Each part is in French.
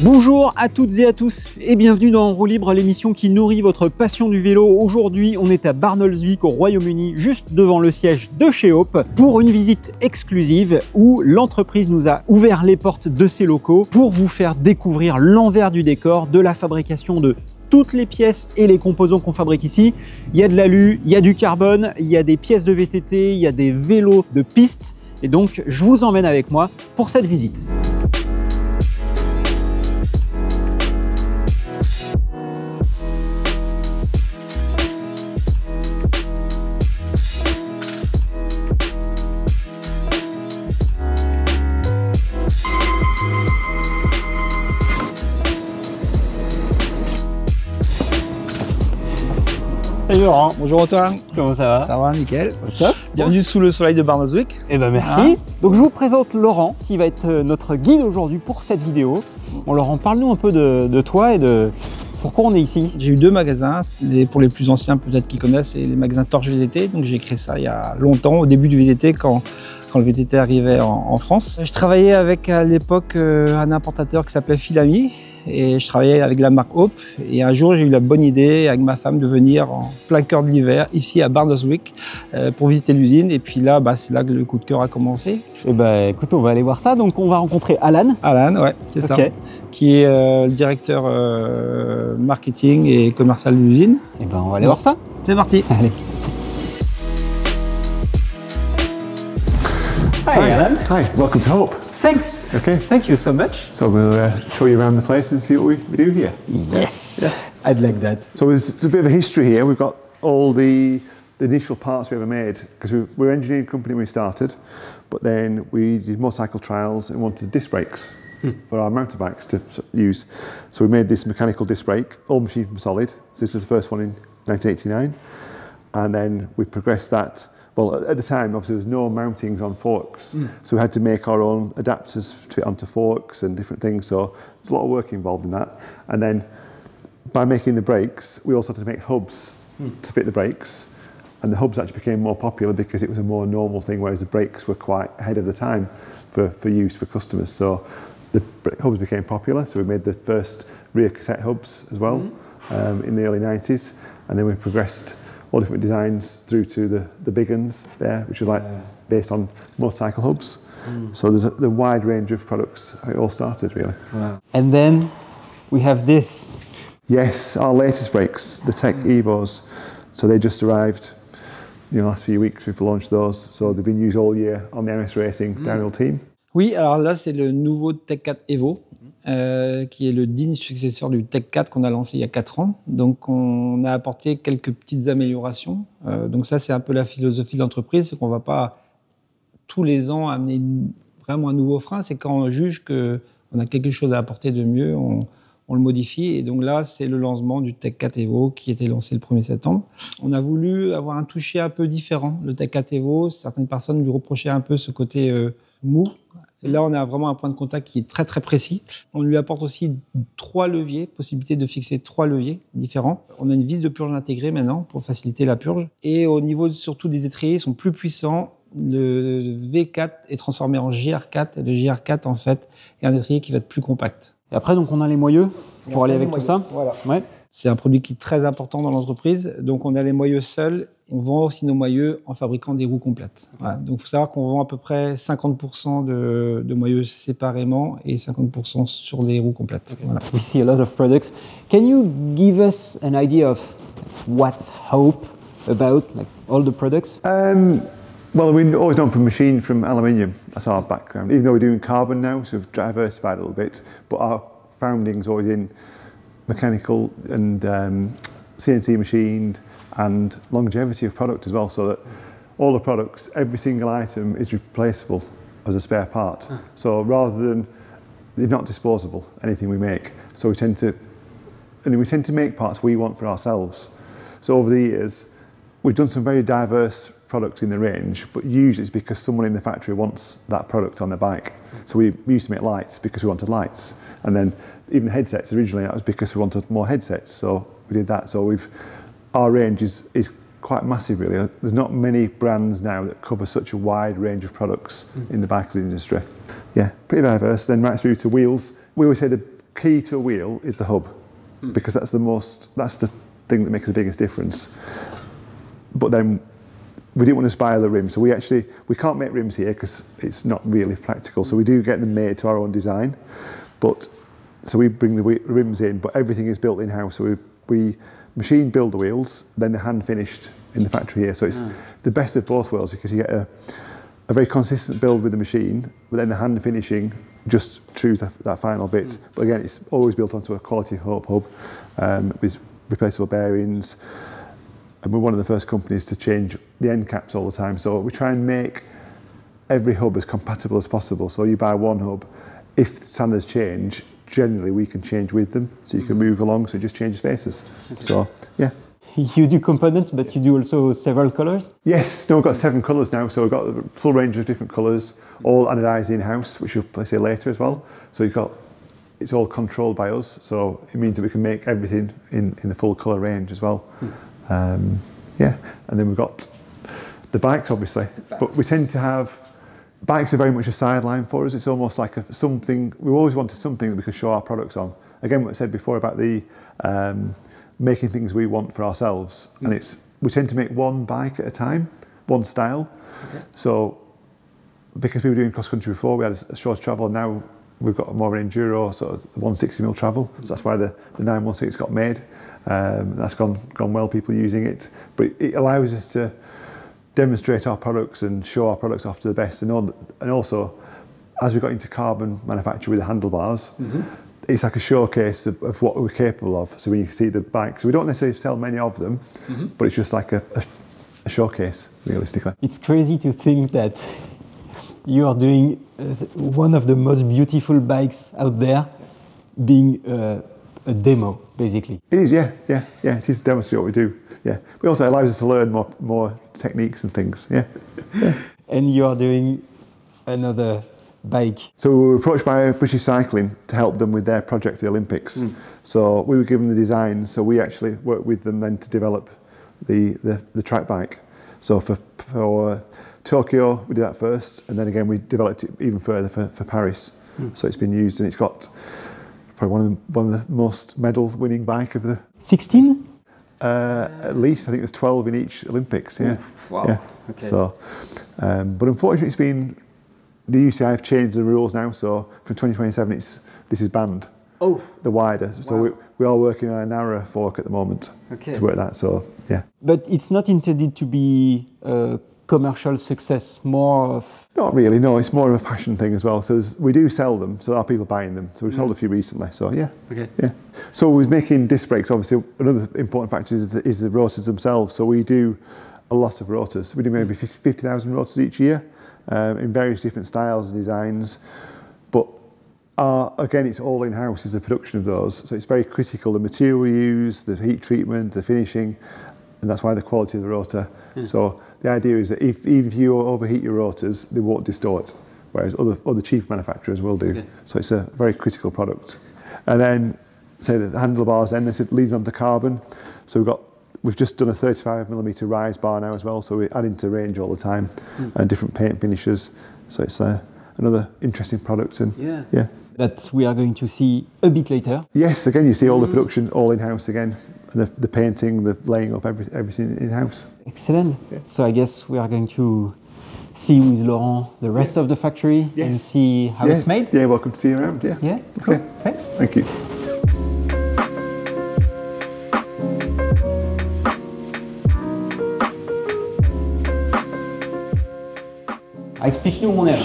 Bonjour à toutes et à tous et bienvenue dans En roue libre, l'émission qui nourrit votre passion du vélo. Aujourd'hui, on est à Barnoldswick au Royaume-Uni, juste devant le siège de chez Hope, pour une visite exclusive où l'entreprise nous a ouvert les portes de ses locaux pour vous faire découvrir l'envers du décor de la fabrication de toutes les pièces et les composants qu'on fabrique ici. Il y a de l'alu, il y a du carbone, il y a des pièces de VTT, il y a des vélos de piste et donc je vous emmène avec moi pour cette visite. Salut Laurent. Bonjour Antoine. Comment ça va? Ça va, nickel. Top. Bienvenue sous le soleil de Barnoldswick. Eh ben merci. Donc je vous présente Laurent qui va être notre guide aujourd'hui pour cette vidéo. Bon Laurent, parle-nous un peu de toi et de pourquoi on est ici. J'ai eu deux magasins. Pour les plus anciens peut-être qui connaissent, c'est les magasins Torche VTT. Donc j'ai créé ça il y a longtemps, au début du VTT quand le VTT arrivait en France. Je travaillais avec à l'époque un importateur qui s'appelait Filami. Et je travaillais avec la marque Hope. Et un jour, j'ai eu la bonne idée avec ma femme de venir en plein cœur de l'hiver, ici à Barnoldswick, pour visiter l'usine. Et puis là, c'est là que le coup de cœur a commencé. Eh ben écoute, on va aller voir ça. Donc on va rencontrer Alan. Alan, ouais, c'est ça. Qui est le directeur marketing et commercial de l'usine. Eh ben on va aller voir ça. C'est parti. Allez. Hi Alan. Hi, welcome to Hope. Thanks. Okay. Thank you so much. So we'll show you around the place and see what we do here. Yes. Yeah. I'd like that. So there's a bit of a history here. We've got all the initial parts we ever made because we're an engineering company when we started, but then we did motorcycle trials and wanted disc brakes for our motorbikes to use. So we made this mechanical disc brake, all machined from solid. So this was the first one in 1989, and then we progressed that. Well, at the time, obviously, there was no mountings on forks, so we had to make our own adapters to fit onto forks and different things, so there's a lot of work involved in that. And then, by making the brakes, we also had to make hubs to fit the brakes, and the hubs actually became more popular because it was a more normal thing, whereas the brakes were quite ahead of the time for use for customers. So the hubs became popular, so we made the first rear cassette hubs as well in the early 90s, and then we progressed all different designs through to the big ones there, which are like based on motorcycle hubs. So there's a wide range of products. It all started really. Wow. And then we have this. Yes, our latest brakes, the Tech Evos. So they just arrived. In the last few weeks, we've launched those. So they've been used all year on the MS Racing downhill team. Oui, alors là, c'est le nouveau Tech 4 Evo, qui est le digne successeur du Tech 4 qu'on a lancé il y a 4 ans. Donc, on a apporté quelques petites améliorations. Donc ça, c'est un peu la philosophie de l'entreprise, c'est qu'on ne va pas tous les ans amener vraiment un nouveau frein. C'est quand on juge qu'on a quelque chose à apporter de mieux, on le modifie. Et donc là, c'est le lancement du Tech 4 Evo qui était lancé le 1er septembre. On a voulu avoir un toucher un peu différent. Le Tech 4 Evo, certaines personnes lui reprochaient un peu ce côté mou. Et là, on a vraiment un point de contact qui est très très précis. On lui apporte aussi 3 leviers, possibilité de fixer 3 leviers différents. On a une vis de purge intégrée maintenant pour faciliter la purge. Et au niveau surtout des étriers, ils sont plus puissants. Le V4 est transformé en GR4 et le GR4 en fait est un étrier qui va être plus compact. Et après, donc on a les moyeux pour aller avec tout ça. Voilà. Ouais. C'est un produit qui est très important dans l'entreprise. Donc, on a les moyeux seuls. On vend aussi nos moyeux en fabriquant des roues complètes. Voilà. Donc, il faut savoir qu'on vend à peu près 50% de moyeux séparément et 50% sur des roues complètes. Okay. Voilà. We see a lot of products. Can you give us an idea of what's Hope about, like all the products? Well, we've always known from machine from aluminium. That's our background. Even though we're doing carbon now, so we've diversified a little bit. But our founding's always in mechanical and CNC machined and longevity of product as well, so that all the products, every single item is replaceable as a spare part. So rather than, they're not disposable, anything we make. So we tend to make parts we want for ourselves. So over the years, we've done some very diverse products in the range, but usually it's because someone in the factory wants that product on their bike. So we used to make lights because we wanted lights. And then even headsets originally, that was because we wanted more headsets. So we did that. So our range is quite massive really. There's not many brands now that cover such a wide range of products in the bicycle industry. Yeah, pretty diverse. Then right through to wheels. We always say the key to a wheel is the hub, because that's the thing that makes the biggest difference. But then we didn't want to buy other rims, so we can't make rims here because it's not really practical. So we do get them made to our own design, so we bring the rims in, but everything is built in-house. So we machine build the wheels, then they're hand finished in the factory here. So it's the best of both worlds, because you get a very consistent build with the machine, but then the hand finishing just chews that final bit. But again, it's always built onto a quality hub with replaceable bearings. And we're one of the first companies to change the end caps all the time. So we try and make every hub as compatible as possible. So you buy one hub, if standards change, generally we can change with them. So you can move along, so it just changes spaces. Okay. So, yeah. You do components, but you do also several colors? Yes, no, we've got 7 colours now. So we've got a full range of different colours, all anodised in-house, which we'll say later as well. So it's all controlled by us. So it means that we can make everything in the full colour range as well. Yeah, and then we've got the bikes, obviously. But we tend to have, bikes are very much a sideline for us. It's almost like something, we always wanted something that we could show our products on. Again, what I said before about the making things we want for ourselves. And we tend to make one bike at a time, one style. Okay. So because we were doing cross country before, we had a short travel. Now we've got more of an enduro, sort of 160mm travel. So that's why the 916 got made. That's gone well, people using it. But it allows us to demonstrate our products and show our products off to the best. And also, as we got into carbon manufacture with the handlebars, it's like a showcase of what we're capable of. So when you see the bikes, we don't necessarily sell many of them, but it's just like a showcase, realistically. It's crazy to think that you are doing one of the most beautiful bikes out there being a demo, basically. It is, yeah. It is to demonstrate what we do. Yeah. It also allows us to learn more techniques and things. Yeah. And you are doing another bike. So we were approached by British Cycling to help them with their project for the Olympics. So we were given the designs. So we actually worked with them then to develop the track bike. So for Tokyo, we did that first, and then again we developed it even further for Paris. So it's been used, and it's got probably one of the most medal-winning bike of the 16. At least I think there's 12 in each Olympics. Yeah. Wow. Yeah. Okay. So, but unfortunately, the UCI have changed the rules now. So from 2027, this is banned. Oh. The wider. So we are working on a narrower fork at the moment to work that. So yeah. But it's not intended to be a commercial success. More of. Not really. No, it's more of a passion thing as well. So we do sell them. So there are people buying them. So we've sold a few recently. So yeah. Okay. Yeah. So with making disc brakes, obviously another important factor is the rotors themselves. So we do a lot of rotors. We do maybe 50,000 rotors each year in various different styles and designs. But again, it's all in-house, is the production of those. So it's very critical, the material we use, the heat treatment, the finishing, and that's why the quality of the rotor. So the idea is that even if you overheat your rotors, they won't distort, whereas other cheap manufacturers will do. So it's a very critical product. And then, say the handlebars, then this leads on to carbon. So we've just done a 35mm rise bar now as well, so we're adding to range all the time, and different paint finishes. So it's another interesting product. And yeah. That we are going to see a bit later. Yes, again, you see all the production all in-house again. The painting, the laying up, everything in-house. Excellent. Yeah. So I guess we are going to see with Laurent the rest of the factory and see how it's made. Yeah, welcome to see you around. Yeah. Yeah, cool. Thanks. Thank you. Explique-nous où on est.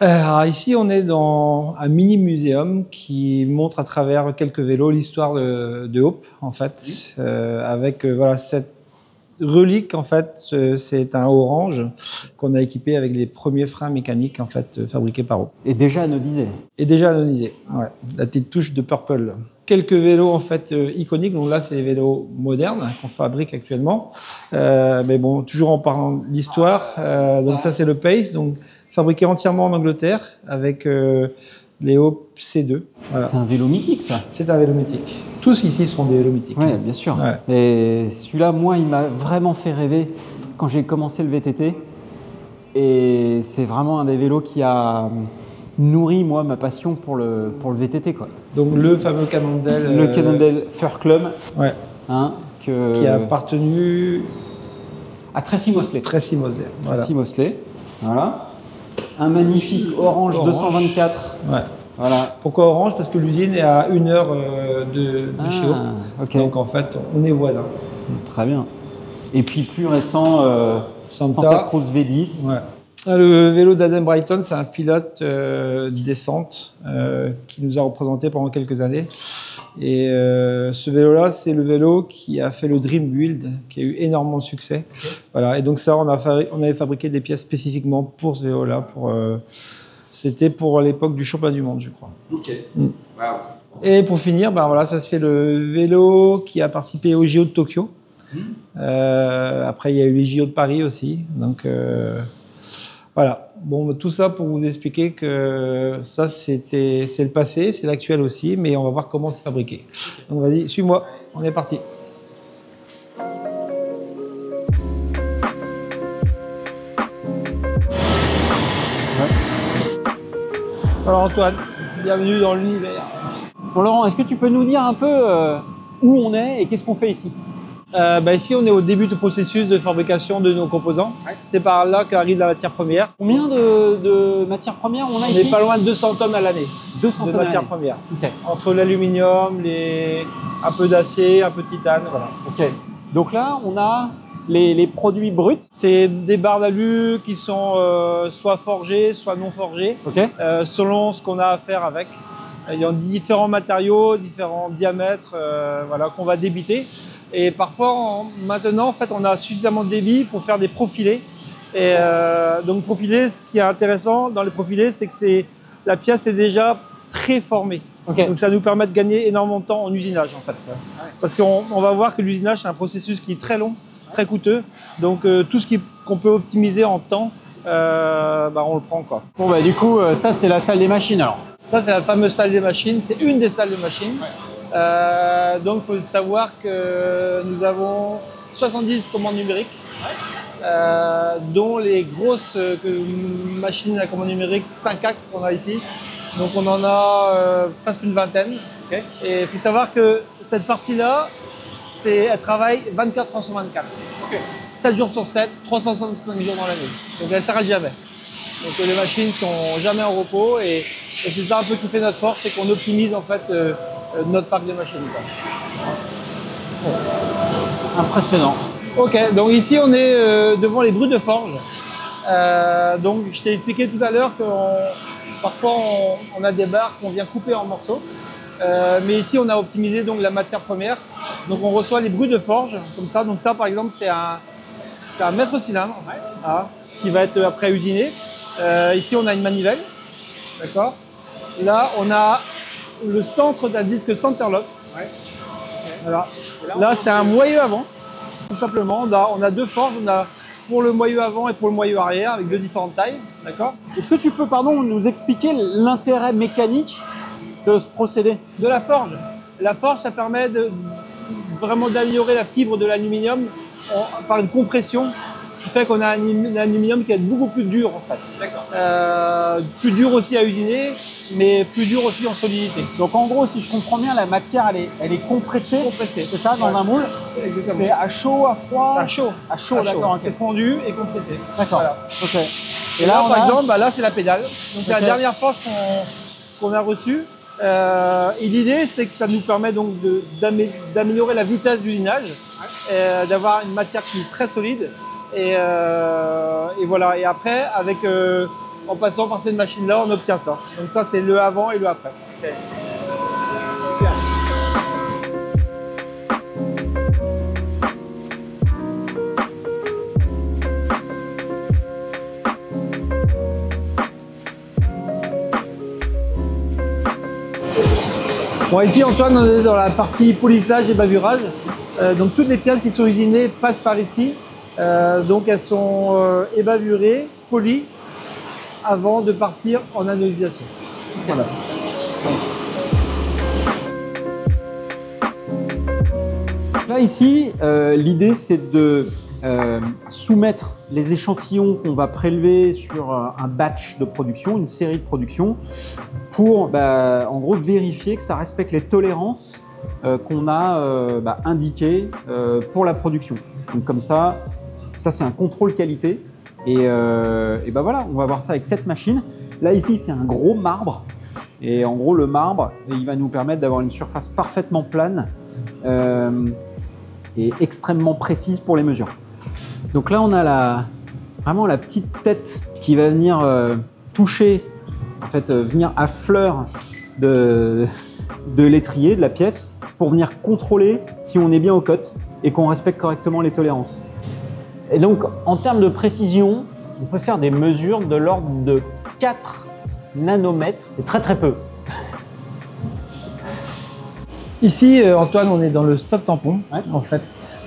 Alors ici, on est dans un mini muséum qui montre à travers quelques vélos l'histoire de Hope, en fait, avec voilà cette relique, en fait, c'est un orange qu'on a équipé avec les premiers freins mécaniques, en fait, fabriqués par Hope. Et déjà anodisé. Ouais. La petite touche de purple. Quelques vélos en fait iconiques. Donc là, c'est les vélos modernes qu'on fabrique actuellement. Mais bon, toujours en parlant de l'histoire. Donc ça, c'est le Pace, donc fabriqué entièrement en Angleterre avec les Hope C2. Voilà. C'est un vélo mythique, ça. C'est un vélo mythique. Tous ici seront des vélos mythiques. Oui, bien sûr. Ouais. Et celui-là, moi, il m'a vraiment fait rêver quand j'ai commencé le VTT. Et c'est vraiment un des vélos qui a nourrit, moi, ma passion pour le VTT, quoi. Donc le fameux Cannondale. Le Cannondale Fur Club, Ouais. hein, Qui a appartenu à Tracy Mosley. Tracy Mosley. Voilà. Tracy Mosley, voilà. Un magnifique orange 224. Ouais. Voilà. Pourquoi orange? Parce que l'usine est à 1 heure de chez Hope. Ok. Donc en fait, on est voisins. Très bien. Et puis plus récent, Santa Cruz V10. Ouais. Le vélo d'Adam Brighton, c'est un pilote descente qui nous a représenté pendant quelques années. Et ce vélo-là, c'est le vélo qui a fait le Dream Build, qui a eu énormément de succès. Okay. Voilà. Et donc ça, on avait fabriqué des pièces spécifiquement pour ce vélo-là. C'était pour l'époque du championnat du monde, je crois. Ok. Wow. Et pour finir, ben voilà, ça c'est le vélo qui a participé au JO de Tokyo. Après, il y a eu les JO de Paris aussi. Donc voilà. Bon, tout ça pour vous expliquer que ça c'est le passé, c'est l'actuel aussi, mais on va voir comment c'est fabriqué. Donc vas-y, suis-moi, on est parti. Alors Antoine, bienvenue dans l'univers. Bon Laurent, est-ce que tu peux nous dire un peu où on est et qu'est-ce qu'on fait ici? Ici, on est au début du processus de fabrication de nos composants. Ouais. C'est par là qu'arrive la matière première. Combien de matières premières on a ici? On est pas loin de 200 tonnes à l'année. 200 de tonnes matières premières. Okay. Entre l'aluminium, un peu d'acier, un peu de titane. Voilà. Ok. Donc là, on a les produits bruts. C'est des barres d'alu qui sont soit forgées, soit non forgées, okay. Selon ce qu'on a à faire avec. Il y a différents matériaux, différents diamètres, voilà, qu'on va débiter. Et parfois, maintenant, en fait, on a suffisamment de débit pour faire des profilés. Et donc, profilés, ce qui est intéressant dans les profilés, c'est que la pièce est déjà préformée. Okay. Donc, ça nous permet de gagner énormément de temps en usinage, en fait. Parce qu'on va voir que l'usinage, c'est un processus qui est très long, très coûteux. Donc, tout ce qu'on peut optimiser en temps, on le prend, quoi. Bon, du coup, ça, c'est la salle des machines, alors. Ça, c'est la fameuse salle des machines. C'est une des salles de machines. Ouais. Donc, il faut savoir que nous avons 70 commandes numériques, dont les grosses machines à commande numérique 5 axes qu'on a ici. Donc, on en a presque une vingtaine. Okay. Et il faut savoir que cette partie-là, elle travaille 24 heures sur 24. Okay. 7 jours sur 7, 365 jours dans l'année. Donc, elle ne s'arrête jamais. Donc, les machines sont jamais en repos et c'est ça un peu qui fait notre force, c'est qu'on optimise en fait notre parc de machines. Bon. Impressionnant. Ok, donc ici on est devant les brutes de forge. Donc je t'ai expliqué tout à l'heure que parfois on a des barres qu'on vient couper en morceaux. Mais ici on a optimisé donc la matière première. Donc on reçoit les brutes de forge comme ça. Donc ça par exemple c'est un mètre cylindre qui va être après usiné. Ici on a une manivelle. D'accord. Là, on a le centre d'un disque Centerlock. Ouais. Okay. Voilà. Là, c'est un moyeu avant, tout simplement. On a deux forges. On a pour le moyeu avant et pour le moyeu arrière, avec deux différentes tailles. D'accord. Est-ce que tu peux, nous expliquer l'intérêt mécanique de ce procédé? De la forge. La forge, ça permet vraiment d'améliorer la fibre de l'aluminium par une compression. Qui fait qu'on a un aluminium qui est beaucoup plus dur en fait. D'accord. Plus dur aussi à usiner, mais plus dur aussi en solidité. Donc en gros, si je comprends bien, la matière elle est compressée. Compressée. C'est ça, dans un moule. Exactement. C'est à chaud, à froid. À chaud. À chaud, d'accord. C'est fondu et compressé. D'accord. Voilà. Ok. Et là, par exemple, là c'est la pédale. Donc c'est la dernière forge qu'on a reçue. Et l'idée, c'est que ça nous permet donc d'améliorer la vitesse d'usinage, d'avoir une matière qui est très solide. Et voilà. Et après, en passant par cette machine-là, on obtient ça. Donc ça, c'est le avant et le après. Okay. Bon, ici, Antoine, on est dans la partie polissage et bavurage. Donc toutes les pièces qui sont usinées passent par ici. Donc elles sont ébavurées, polies, avant de partir en anodisation. Voilà. Là ici, l'idée c'est de soumettre les échantillons qu'on va prélever sur un batch de production, une série de production, pour en gros vérifier que ça respecte les tolérances qu'on a indiquées pour la production. Donc comme ça c'est un contrôle qualité. Et voilà, on va voir ça avec cette machine. Là ici c'est un gros marbre. Et en gros le marbre, il va nous permettre d'avoir une surface parfaitement plane et extrêmement précise pour les mesures. Donc là on a vraiment la petite tête qui va venir toucher, en fait venir à fleur de l'étrier, de la pièce, pour venir contrôler si on est bien aux cotes et qu'on respecte correctement les tolérances. Et donc en termes de précision, on peut faire des mesures de l'ordre de 4 nanomètres, c'est très très peu. Ici, Antoine, on est dans le stock tampon. Ouais. En fait,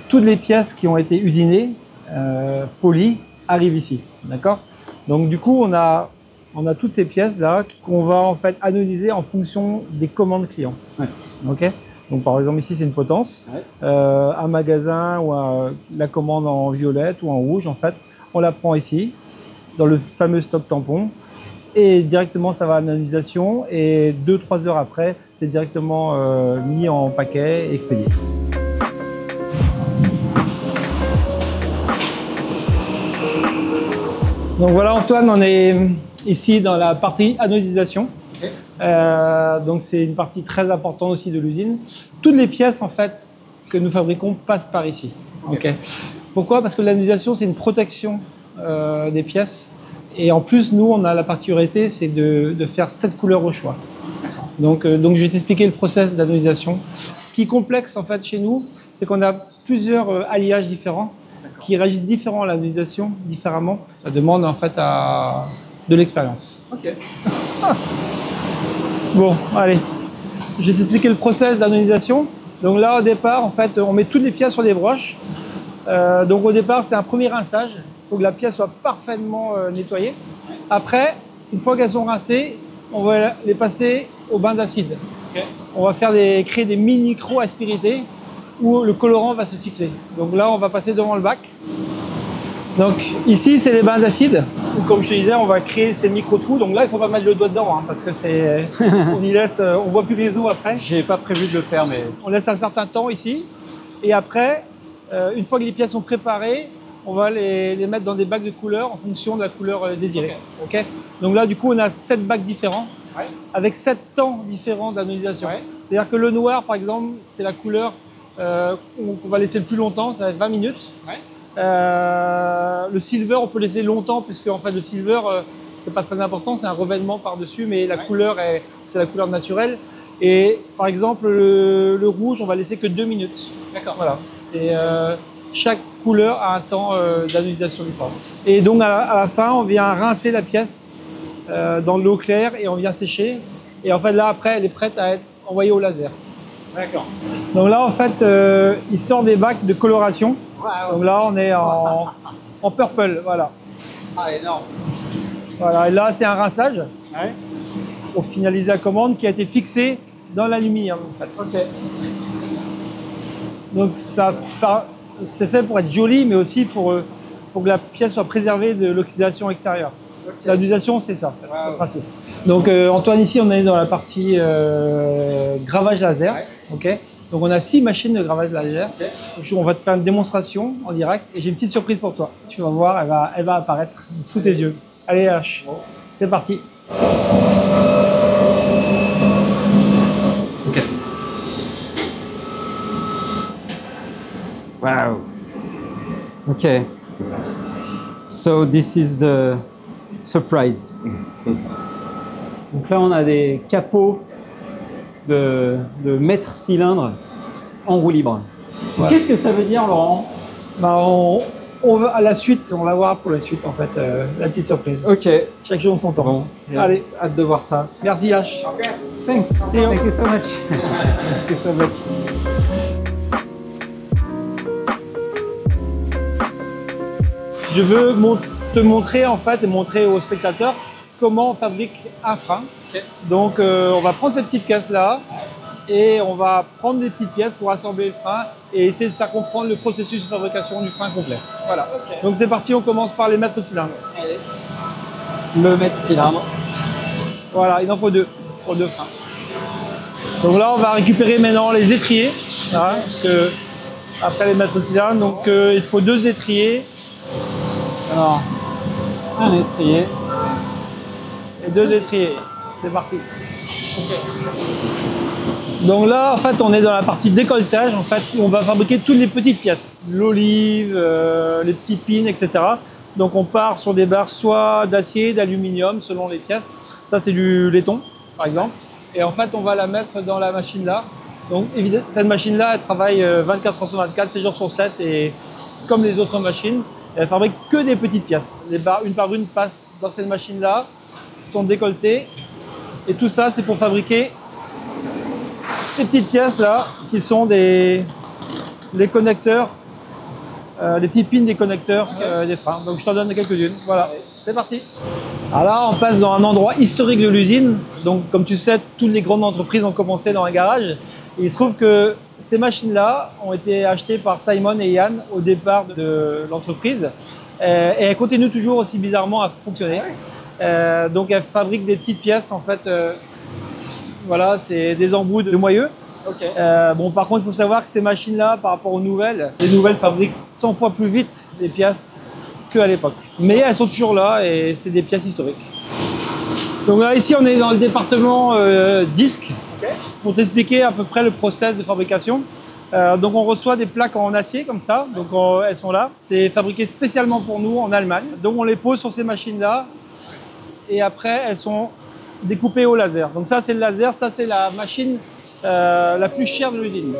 toutes les pièces qui ont été usinées, polies, arrivent ici. D'accord? Donc du coup, on a toutes ces pièces là qu'on va en fait analyser en fonction des commandes clients. Ouais. Ok? Donc par exemple ici c'est une potence, ouais. Un magasin ou la commande en violette ou en rouge, en fait, on la prend ici dans le fameux stock tampon. Et directement ça va à l'analysation et 2-3 heures après c'est directement mis en paquet et expédié. Donc voilà Antoine, on est ici dans la partie analysation. Okay. Donc c'est une partie très importante aussi de l'usine. Toutes les pièces en fait que nous fabriquons passent par ici. Okay. Okay. Pourquoi? Parce que l'analysation c'est une protection des pièces. Et en plus, nous, on a la particularité, c'est de faire 7 couleurs au choix. Donc je vais t'expliquer le process d'analysation. Ce qui est complexe, en fait, chez nous, c'est qu'on a plusieurs alliages différents qui réagissent différemment à l'analysation, différemment. Ça demande, en fait, de l'expérience. Ok. Bon, allez. Je vais t'expliquer le process d'analysation. Donc là, au départ, en fait, on met toutes les pièces sur des broches. Donc au départ, c'est un premier rinçage. Il faut que la pièce soit parfaitement nettoyée. Après, une fois qu'elles sont rincées, on va les passer au bain d'acide. Okay. On va créer des mini-micro-aspérités où le colorant va se fixer. Donc là, on va passer devant le bac. Donc ici, c'est les bains d'acide. Comme je te disais, on va créer ces micro-trous. Donc là, il ne faut pas mettre le doigt dedans, hein, parce que c'est, on y laisse, on voit plus les os après. J'ai pas prévu de le faire, mais on laisse un certain temps ici. Et après, une fois que les pièces sont préparées, on va les mettre dans des bacs de couleurs en fonction de la couleur désirée. Okay. Okay. Donc là, du coup, on a 7 bacs différents, ouais. Avec 7 temps différents d'analysation. Ouais. C'est-à-dire que le noir, par exemple, c'est la couleur qu'on va laisser le plus longtemps, ça va être 20 minutes. Ouais. Le silver, on peut laisser longtemps, puisque en fait, le silver, c'est pas très important, c'est un revêtement par-dessus, mais la couleur, c'est la couleur naturelle. Et par exemple, le rouge, on va laisser que 2 minutes. D'accord. Voilà. C'est chaque couleur a un temps d'analysation différent. Et donc à la fin, on vient rincer la pièce dans de l'eau claire et on vient sécher. Et en fait là après, elle est prête à être envoyée au laser. D'accord. Donc là en fait, il sort des bacs de coloration. Wow. Donc là on est en purple, voilà. Ah énorme. Voilà, et là c'est un rinçage. Ouais. Pour finaliser la commande qui a été fixée dans l'aluminium. En fait. Ok. Donc ça c'est fait pour être joli, mais aussi pour que la pièce soit préservée de l'oxydation extérieure. Okay. L'analysation, c'est ça, wow. Le principe. Donc Antoine, ici, on est dans la partie gravage laser. Ouais. Okay. Donc on a 6 machines de gravage laser. Okay. Donc, on va te faire une démonstration en direct et j'ai une petite surprise pour toi. Tu vas voir, elle va apparaître sous tes yeux. Allez H, bon. C'est parti. Okay. Wow. Okay. So this is the surprise. Donc là, on a des capots de mètre cylindre en roue libre. Ouais. Qu'est-ce que ça veut dire, Laurent? Bah, on va à la suite, on va voir pour la suite en fait, la petite surprise. Ok. Chaque jour son temps. Bon. Allez, hâte de voir ça. Merci H. Okay. Thanks. Thank you so much. Thank you so much. Je veux te montrer en fait et montrer aux spectateurs comment on fabrique un frein. Okay. Donc on va prendre cette petite caisse là et on va prendre des petites pièces pour assembler le frein et essayer de faire comprendre le processus de fabrication du frein complet. Voilà. Okay. Donc c'est parti, on commence par les maîtres cylindres. Allez. Le maître cylindre. Voilà, il en faut deux pour deux freins. Donc là, on va récupérer maintenant les étriers. Voilà, après les maîtres cylindres, donc il faut deux étriers. Alors, un étrier. Et deux étriers. C'est parti. Okay. Donc là, en fait, on est dans la partie décolletage. En fait, on va fabriquer toutes les petites pièces. L'olive, les petits pins, etc. Donc on part sur des barres soit d'acier, d'aluminium, selon les pièces. Ça, c'est du laiton, par exemple. Et en fait, on va la mettre dans la machine là. Donc évidemment, cette machine là, elle travaille 24 heures sur 24, 7 jours sur 7. Et comme les autres machines, elle fabrique que des petites pièces. Les barres, une par une, passent dans cette machine là, sont décolletées. Et tout ça, c'est pour fabriquer ces petites pièces là, qui sont les connecteurs, les petits pins des connecteurs des freins. Donc je t'en donne quelques-unes. Voilà, c'est parti. Alors là, on passe dans un endroit historique de l'usine. Donc comme tu sais, toutes les grandes entreprises ont commencé dans un garage. Et il se trouve que ces machines-là ont été achetées par Simon et Yann au départ de l'entreprise. Et elles continuent toujours aussi bizarrement à fonctionner. Donc elles fabriquent des petites pièces en fait. Voilà, c'est des embouts de moyeu. Okay. Bon, par contre, il faut savoir que ces machines-là, par rapport aux nouvelles, les nouvelles fabriquent 100 fois plus vite les pièces qu'à l'époque. Mais elles sont toujours là et c'est des pièces historiques. Donc là, ici, on est dans le département disque. Okay. Pour t'expliquer à peu près le process de fabrication. Donc on reçoit des plaques en acier comme ça. Donc elles sont là. C'est fabriqué spécialement pour nous en Allemagne. Donc on les pose sur ces machines-là et après elles sont découpées au laser. Donc ça c'est le laser, ça c'est la machine la plus chère de l'usine.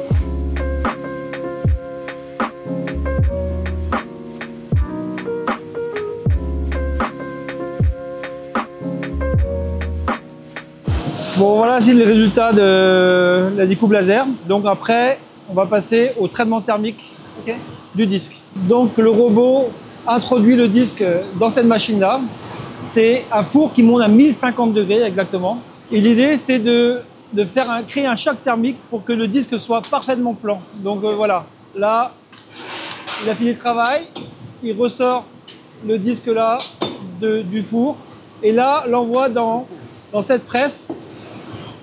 Bon voilà, c'est le résultat de la découpe laser. Donc après, on va passer au traitement thermique du disque. Donc le robot introduit le disque dans cette machine-là. C'est un four qui monte à 1050 degrés exactement. Et l'idée, c'est de créer un choc thermique pour que le disque soit parfaitement plan. Donc voilà, là, il a fini le travail. Il ressort le disque là du four. Et là, l'envoie dans cette presse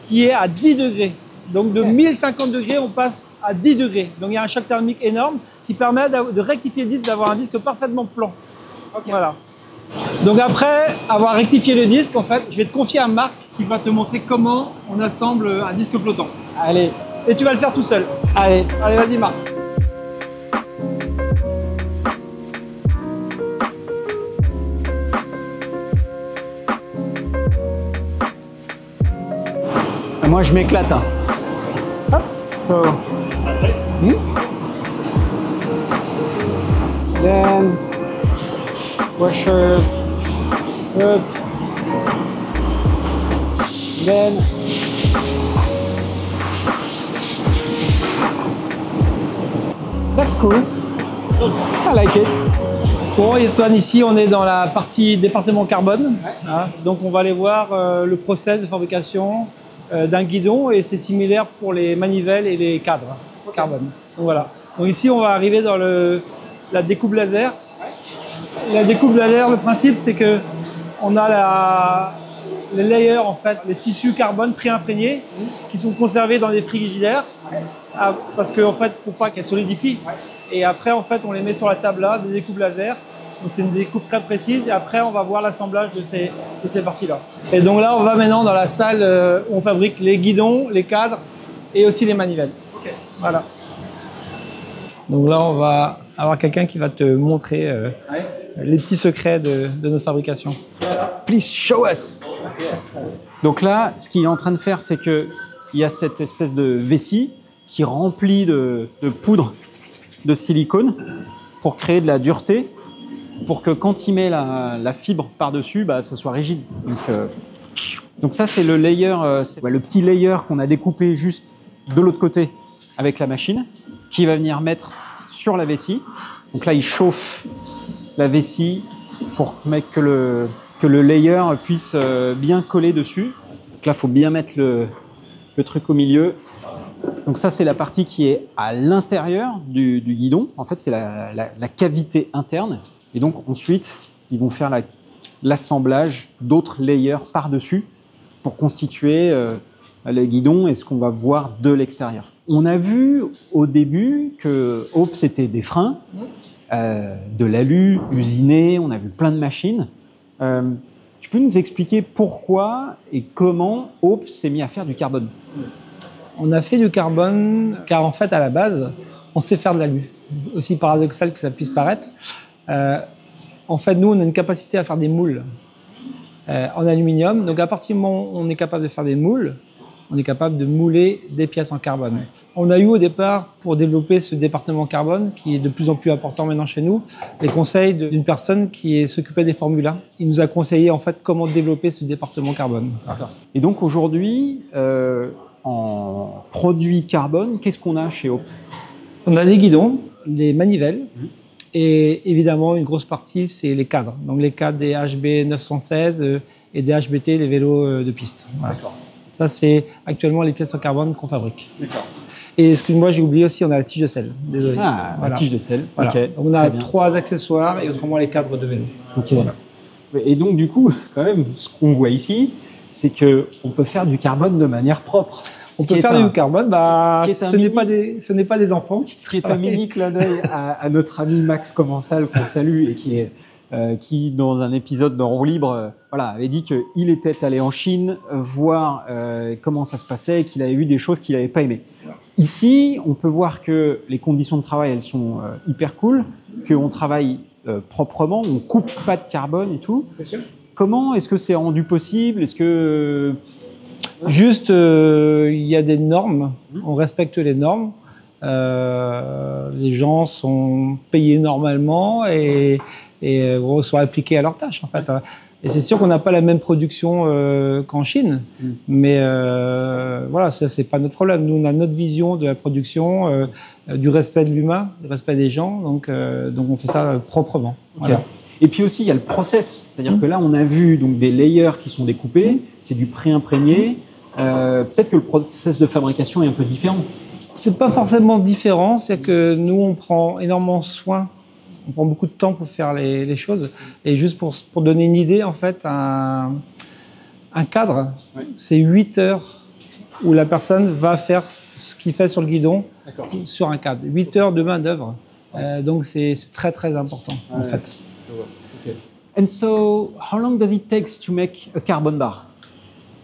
qui est à 10 degrés. Donc de 1050 degrés, on passe à 10 degrés. Donc il y a un choc thermique énorme qui permet de rectifier le disque, d'avoir un disque parfaitement plan. Okay. Voilà. Donc après avoir rectifié le disque, en fait, je vais te confier à Marc qui va te montrer comment on assemble un disque flottant. Allez. Et tu vas le faire tout seul. Allez. Allez, vas-y Marc. Moi, je m'éclate. Hein. So, then washers up, then that's cool. I like it. Bon, et Antoine, ici, on est dans la partie département carbone. Hein, donc, on va aller voir le process de fabrication d'un guidon et c'est similaire pour les manivelles et les cadres carbone. Donc voilà. Donc ici on va arriver dans la découpe laser. La découpe laser, le principe c'est que on a les layers en fait, les tissus carbone pré-imprégnés qui sont conservés dans des frigidaires parce que en fait pour pas qu'elles solidifient. Et après en fait on les met sur la table là, des découpes laser. Donc c'est une découpe très précise et après on va voir l'assemblage de ces parties-là. Et donc là on va maintenant dans la salle où on fabrique les guidons, les cadres et aussi les manivelles. Okay. Voilà. Donc là on va avoir quelqu'un qui va te montrer les petits secrets de notre fabrication. Please show us. Donc là, ce qu'il est en train de faire, c'est qu'il y a cette espèce de vessie qui remplit de poudre de silicone pour créer de la dureté, pour que quand il met la fibre par-dessus, bah, ça soit rigide. Donc ça, c'est le layer, le petit layer qu'on a découpé juste de l'autre côté avec la machine, qui va venir mettre sur la vessie. Donc là, il chauffe la vessie pour que le layer puisse bien coller dessus. Donc là, il faut bien mettre le truc au milieu. Donc ça, c'est la partie qui est à l'intérieur du guidon. En fait, c'est la cavité interne. Et donc ensuite, ils vont faire l'assemblage d'autres layers par-dessus pour constituer le guidon et ce qu'on va voir de l'extérieur. On a vu au début que Hope, c'était des freins, de l'alu, usiné, on a vu plein de machines. Tu peux nous expliquer pourquoi et comment Hope s'est mis à faire du carbone? On a fait du carbone car en fait, à la base, on sait faire de l'alu. Aussi paradoxal que ça puisse paraître. En fait, nous, on a une capacité à faire des moules en aluminium. Donc, à partir du moment où on est capable de faire des moules, on est capable de mouler des pièces en carbone. On a eu au départ, pour développer ce département carbone, qui est de plus en plus important maintenant chez nous, les conseils d'une personne qui s'occupait des Formule 1. Il nous a conseillé en fait comment développer ce département carbone. Et donc aujourd'hui, en produit carbone, qu'est-ce qu'on a chez Hope? On a les guidons, les manivelles, et évidemment une grosse partie c'est les cadres. Donc les cadres des HB 916 et des HBT, les vélos de piste. Voilà. Ça, c'est actuellement les pièces en carbone qu'on fabrique. D'accord. Et excuse-moi, j'ai oublié aussi, on a la tige de selle. Désolé. Ah, voilà. La tige de selle. Voilà. Okay. Donc, on a 3 accessoires et autrement les cadres de vélo. Okay. Voilà. Et donc, du coup, quand même, ce qu'on voit ici, c'est qu'on peut faire du carbone de manière propre. On peut faire du carbone, ce n'est pas des enfants. Ce qui est un mini clin d'œil à notre ami Max Commensal, qu'on salue, et qui, dans un épisode dans Roue Libre, avait dit qu'il était allé en Chine voir comment ça se passait et qu'il avait vu des choses qu'il n'avait pas aimées. Ici, on peut voir que les conditions de travail, elles sont hyper cool, qu'on travaille proprement, on ne coupe pas de carbone et tout. Bien sûr. Comment est-ce que c'est rendu possible? Est-ce que... Juste, il y a des normes, on respecte les normes. Les gens sont payés normalement et sont appliqués à leur tâche en fait. Et c'est sûr qu'on n'a pas la même production qu'en Chine, mais voilà, ça c'est pas notre problème. Nous on a notre vision de la production, du respect de l'humain, du respect des gens, donc on fait ça proprement. Voilà. Okay. Et puis aussi il y a le process, c'est-à-dire que là on a vu donc des layers qui sont découpés, c'est du pré-imprégné. Peut-être que le process de fabrication est un peu différent. C'est pas forcément différent, c'est que nous on prend énormément soin. On prend beaucoup de temps pour faire les choses. Et juste pour donner une idée, en fait, un cadre, c'est 8 heures où la personne va faire ce qu'il fait sur le guidon sur un cadre. 8 heures de main d'œuvre. Donc c'est très très important en fait. Okay. And so, how long does it take to make a carbon bar?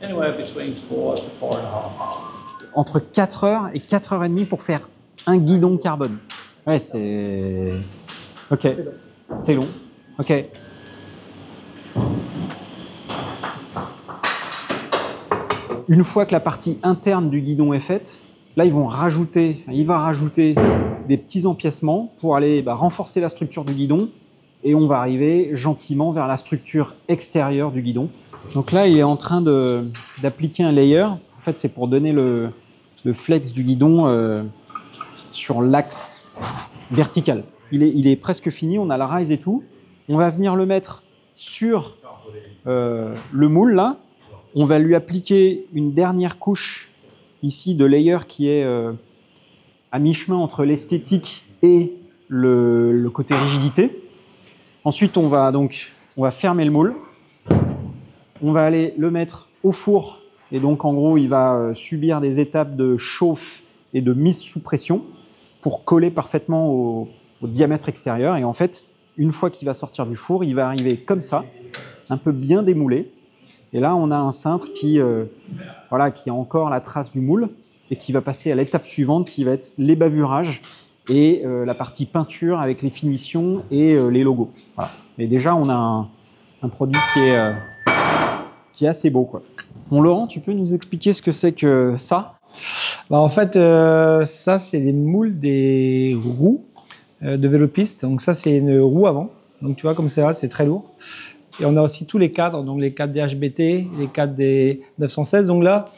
Anywhere between 4 to 4.5 hours. Entre 4 heures et 4 heures et demie pour faire un guidon carbone. Ouais, c'est... Ok, c'est long. Ok. Une fois que la partie interne du guidon est faite, là il va rajouter des petits empiècements pour aller renforcer la structure du guidon et on va arriver gentiment vers la structure extérieure du guidon. Donc là il est en train d'appliquer un layer. En fait c'est pour donner le flex du guidon sur l'axe vertical. Il est presque fini, on a la rise et tout. On va venir le mettre sur le moule là. On va lui appliquer une dernière couche ici de layer qui est à mi-chemin entre l'esthétique et le côté rigidité. Ensuite, on va fermer le moule. On va aller le mettre au four et donc en gros, il va subir des étapes de chauffe et de mise sous pression pour coller parfaitement au diamètre extérieur. Et en fait, une fois qu'il va sortir du four, il va arriver comme ça, un peu bien démoulé. Et là, on a un cintre qui a encore la trace du moule et qui va passer à l'étape suivante, qui va être les bavurages et la partie peinture avec les finitions et les logos. Voilà. Et déjà, on a un produit qui est assez beau, quoi. Bon, Laurent, tu peux nous expliquer ce que c'est que ça? En fait, ça, c'est les moules des roues de vélo-piste. Donc ça, c'est une roue avant. Donc tu vois, comme ça, c'est très lourd. Et on a aussi tous les cadres, donc les cadres des HBT, les cadres des 916. Donc là,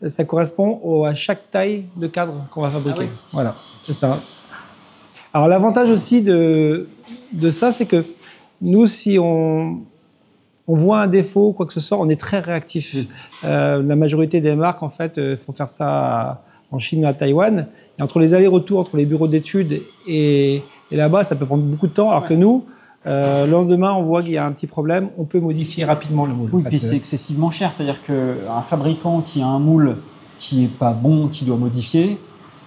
ça correspond à chaque taille de cadre qu'on va fabriquer. Ah oui. Voilà, c'est ça. Alors l'avantage aussi de ça, c'est que nous, si on on voit un défaut, quoi que ce soit, on est très réactif. La majorité des marques, en fait, font faire ça en Chine ou à Taïwan. Et entre les allers-retours, entre les bureaux d'études et là-bas, ça peut prendre beaucoup de temps. Alors que nous, le lendemain, on voit qu'il y a un petit problème, on peut modifier rapidement le moule. Oui, puis c'est excessivement cher. C'est-à-dire qu'un fabricant qui a un moule qui n'est pas bon, qui doit modifier,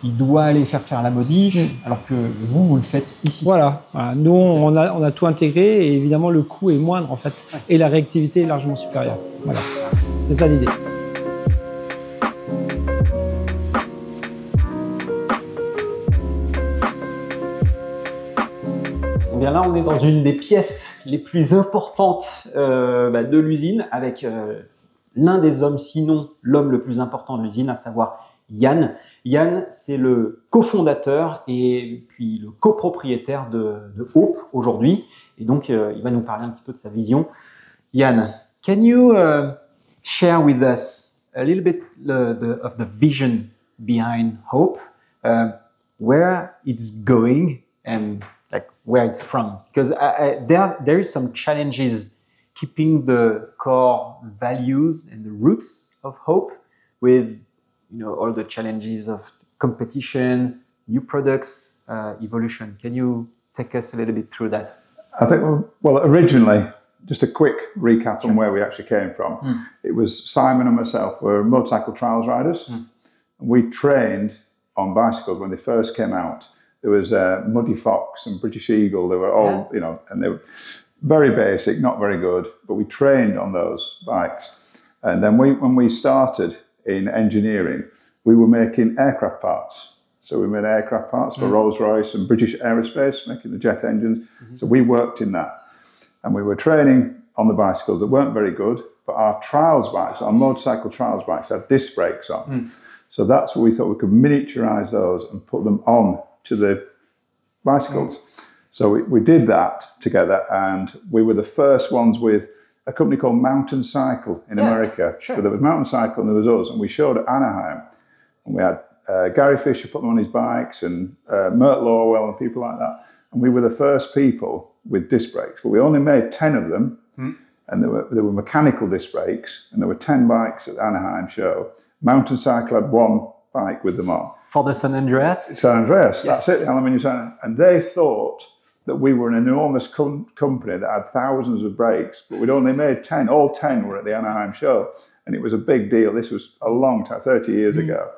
il doit aller faire la modif, alors que vous le faites ici. Voilà. Nous, on a tout intégré et évidemment, le coût est moindre en fait et la réactivité est largement supérieure. Voilà. C'est ça l'idée. Eh bien là, on est dans une des pièces les plus importantes de l'usine avec l'un des hommes, sinon l'homme le plus important de l'usine, à savoir Yann. Yann, c'est le cofondateur et puis le copropriétaire de Hope aujourd'hui. Et donc, il va nous parler un petit peu de sa vision. Yann, can you share with us a little bit of the vision behind Hope, where it's going and like where it's from? Because there is some challenges keeping the core values and the roots of Hope with all the challenges of competition, new products, evolution. Can you take us a little bit through that? I think, well, originally, just a quick recap on where we actually came from. It was Simon and myself were motorcycle trials riders. We trained on bicycles when they first came out. There was Muddy Fox and British Eagle. They were all, and they were very basic, not very good, but we trained on those bikes. And then when we started in engineering, we were making aircraft parts. So we made aircraft parts for Rolls-Royce and British Aerospace, making the jet engines. So we worked in that. And we were training on the bicycles that weren't very good, but our trials bikes, our motorcycle trials bikes, had disc brakes on. So that's what we thought we could miniaturize those and put them on to the bicycles. So we did that together, and we were the first ones with a company called Mountain Cycle in America. Sure. So there was Mountain Cycle and there was us, and we showed at Anaheim. And we had Gary Fisher put them on his bikes and Mert Lorwell and people like that. And we were the first people with disc brakes. But we only made 10 of them, and they were mechanical disc brakes, and there were 10 bikes at the Anaheim show. Mountain Cycle had one bike with them on. For the San Andreas? San Andreas, yes. That's it, the aluminium San Andreas. And they thought that we were an enormous company that had thousands of brakes, but we'd only made 10. All 10 were at the Anaheim show, and it was a big deal. This was a long time, 30 years ago.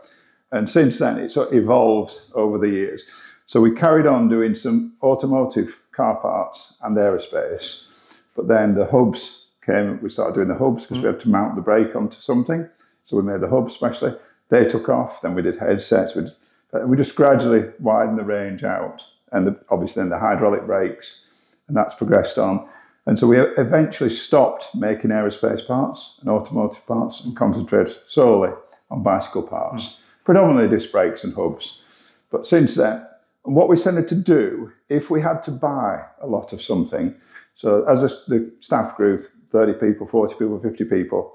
And since then, it's evolved over the years. So we carried on doing some automotive car parts and aerospace, but then the hubs came. We started doing the hubs because we had to mount the brake onto something. So we made the hubs specially. They took off. Then we did headsets. We just gradually widened the range out. And obviously then the hydraulic brakes, and that's progressed on. And so we eventually stopped making aerospace parts and automotive parts and concentrated solely on bicycle parts, predominantly disc brakes and hubs. But since then, what we tended to do, if we had to buy a lot of something, so as the staff grew, 30 people, 40 people, 50 people,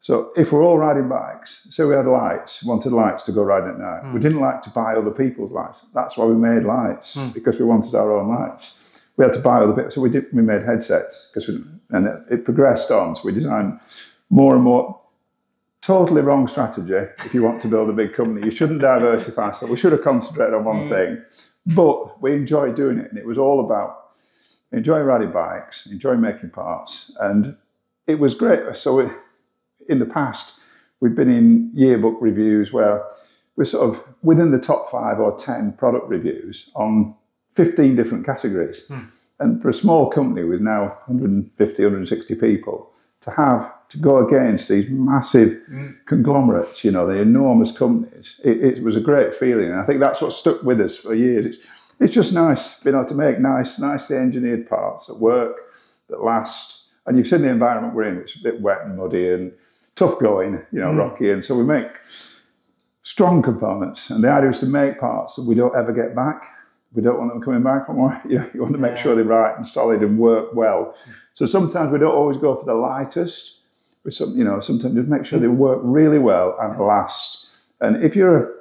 so if we're all riding bikes, say we had lights, wanted lights to go riding at night. We didn't like to buy other people's lights. That's why we made lights, because we wanted our own lights. We had to buy other bits, so we made headsets, and it progressed on. So we designed more and more. Totally wrong strategy if you want to build a big company. You shouldn't diversify. So we should have concentrated on one thing. But we enjoyed doing it, and it was all about enjoying riding bikes, enjoying making parts, and it was great. So in the past, we've been in yearbook reviews where we're sort of within the top 5 or 10 product reviews on 15 different categories. And for a small company with now 150, 160 people, to go against these massive conglomerates, the enormous companies, it was a great feeling. And I think that's what stuck with us for years. It's just nice, being able to make nicely engineered parts that work, that last. And you've seen the environment we're in, which is a bit wet and muddy and tough going, rocky. And so we make strong components. And the idea is to make parts that we don't ever get back. We don't want them coming back. You want to make sure they're right and solid and work well. So sometimes we don't always go for the lightest. Sometimes just make sure they work really well and last. And if you're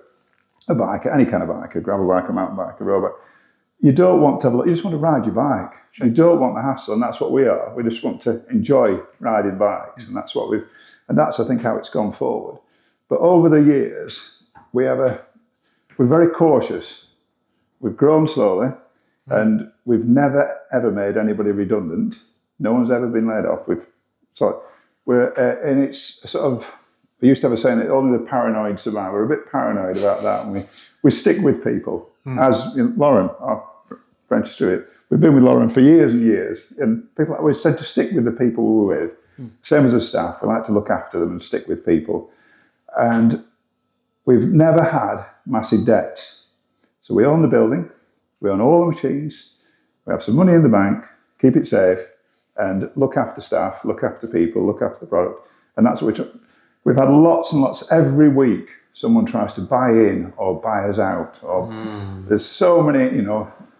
a biker, any kind of biker, gravel bike, a mountain bike, a road bike, you don't want to have, you just want to ride your bike. Sure. You don't want the hassle, and that's what we are. We just want to enjoy riding bikes, and that's what and that's, I think, how it's gone forward. But over the years, we're very cautious. We've grown slowly, and we've never ever made anybody redundant. No one's ever been laid off. And it's sort of, we used to have a saying that only the paranoid survive. We're a bit paranoid about that, and we stick with people. As Lauren, our apprentice to it, we've been with Lauren for years and years, and people always tend to stick with the people we're with. Same as the staff, we like to look after them and stick with people. And we've never had massive debts. So we own the building, we own all the machines, we have some money in the bank, keep it safe, and look after staff, look after people, look after the product. And that's what we've had lots and lots. Every week, someone tries to buy in or buy us out. Or there's so many,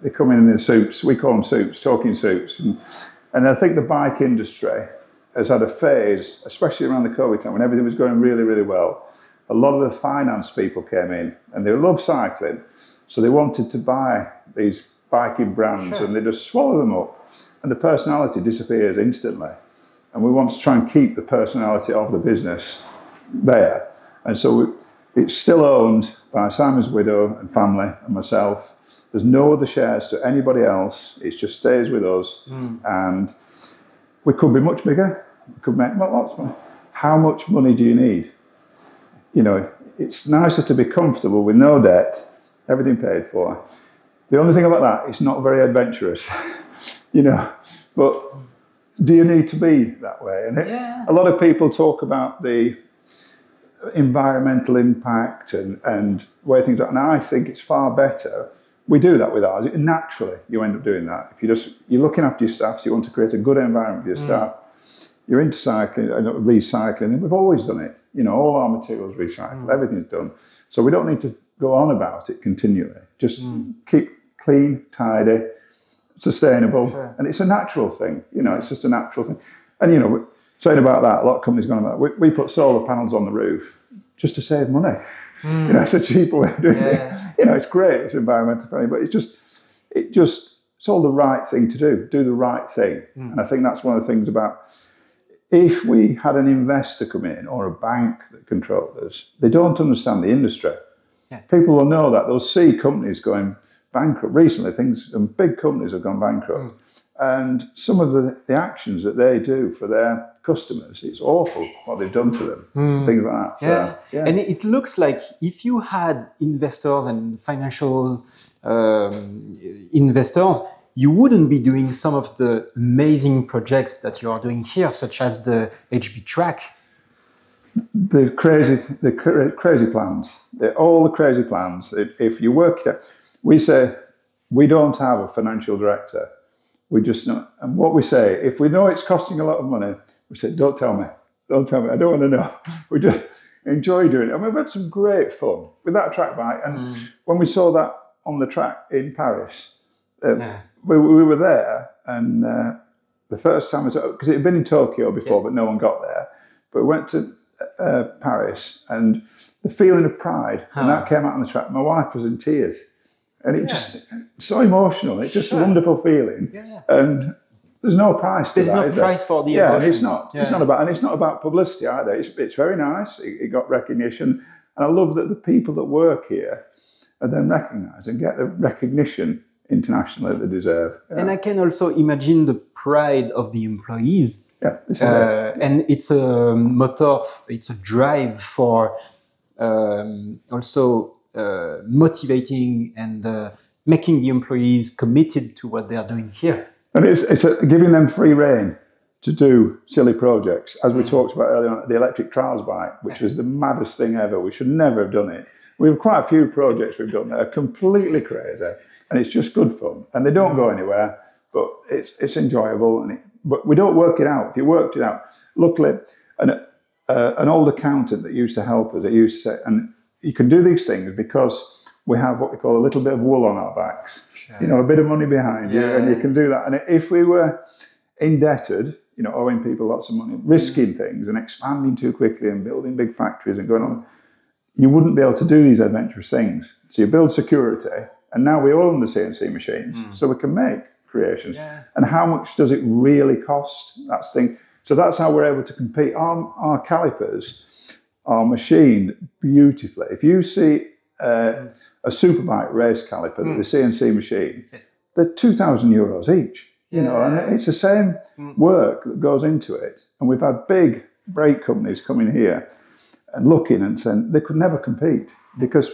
they come in their suits. We call them suits, talking suits. And I think the bike industry has had a phase, especially around the COVID time, when everything was going really, really well. A lot of the finance people came in, and they love cycling, so they wanted to buy these biking brands, and they just swallow them up, and the personality disappears instantly. And we want to try and keep the personality of the business there. And so it's still owned by Simon's widow and family and myself. There's no other shares to anybody else. It just stays with us. And we could be much bigger. We could make lots more. How much money do you need? It's nicer to be comfortable with no debt, everything paid for. The only thing about that, it's not very adventurous, but do you need to be that way? And a lot of people talk about the environmental impact and way things are, and I think it's far better. We do that with ours. Naturally, you end up doing that. If you're looking after your staff, so you want to create a good environment for your staff, you're into cycling and recycling, and we've always done it. All our materials recycled, everything's done. So we don't need to go on about it continually. Just keep clean, tidy, sustainable, and it's a natural thing. It's just a natural thing. And saying about that, a lot of companies going about that. We put solar panels on the roof just to save money. It's a cheaper way of doing it. It's great, it's environmental friendly, but it's all the right thing to do. Do the right thing. And I think that's one of the things about, if we had an investor come in or a bank that controlled us, they don't understand the industry. People will know that. They'll see companies going bankrupt. Recently, big companies have gone bankrupt. And some of the actions that they do for their customers, it's awful what they've done to them, things like that. So, And it looks like if you had investors and financial investors, you wouldn't be doing some of the amazing projects that you are doing here, such as the HB track. The crazy plans, all the crazy plans. If you work there, we say we don't have a financial director. We just know, and what we say, if we know it's costing a lot of money, we say, don't tell me, I don't want to know. We just enjoy doing it. We've had some great fun with that track bike. And when we saw that on the track in Paris, we were there, and the first time, because it had been in Tokyo before, but no one got there. But we went to Paris, and the feeling of pride, and that came out on the track. My wife was in tears. And it just so emotional. It's just a wonderful feeling, and there's no price to that. There's no price for the emotion. And it's not. It's not about, and it's not about publicity either. It's very nice. It got recognition, and I love that the people that work here are then recognised and get the recognition internationally that they deserve. And I can also imagine the pride of the employees. And it's a motor. It's a drive for also. Motivating and making the employees committed to what they are doing here. And it's giving them free rein to do silly projects. As we talked about earlier on, the electric trials bike, which was the maddest thing ever. We should never have done it. We have quite a few projects we've done that are completely crazy, and it's just good fun. And they don't go anywhere, but it's enjoyable. But we don't work it out. If you worked it out, luckily, an old accountant that used to help us, it used to say, and you can do these things because we have what we call a little bit of wool on our backs, a bit of money behind you, and you can do that. And if we were indebted, owing people lots of money, risking things and expanding too quickly and building big factories and going on, you wouldn't be able to do these adventurous things. So you build security, And now we own the CNC machines, so we can make creations. And how much does it really cost? That's the thing. So that's how we're able to compete. Our calipers are machined beautifully. If you see a Superbike race caliper, the CNC machine, they're €2,000 each. You know, and it's the same work that goes into it. And we've had big brake companies coming here and looking and saying they could never compete because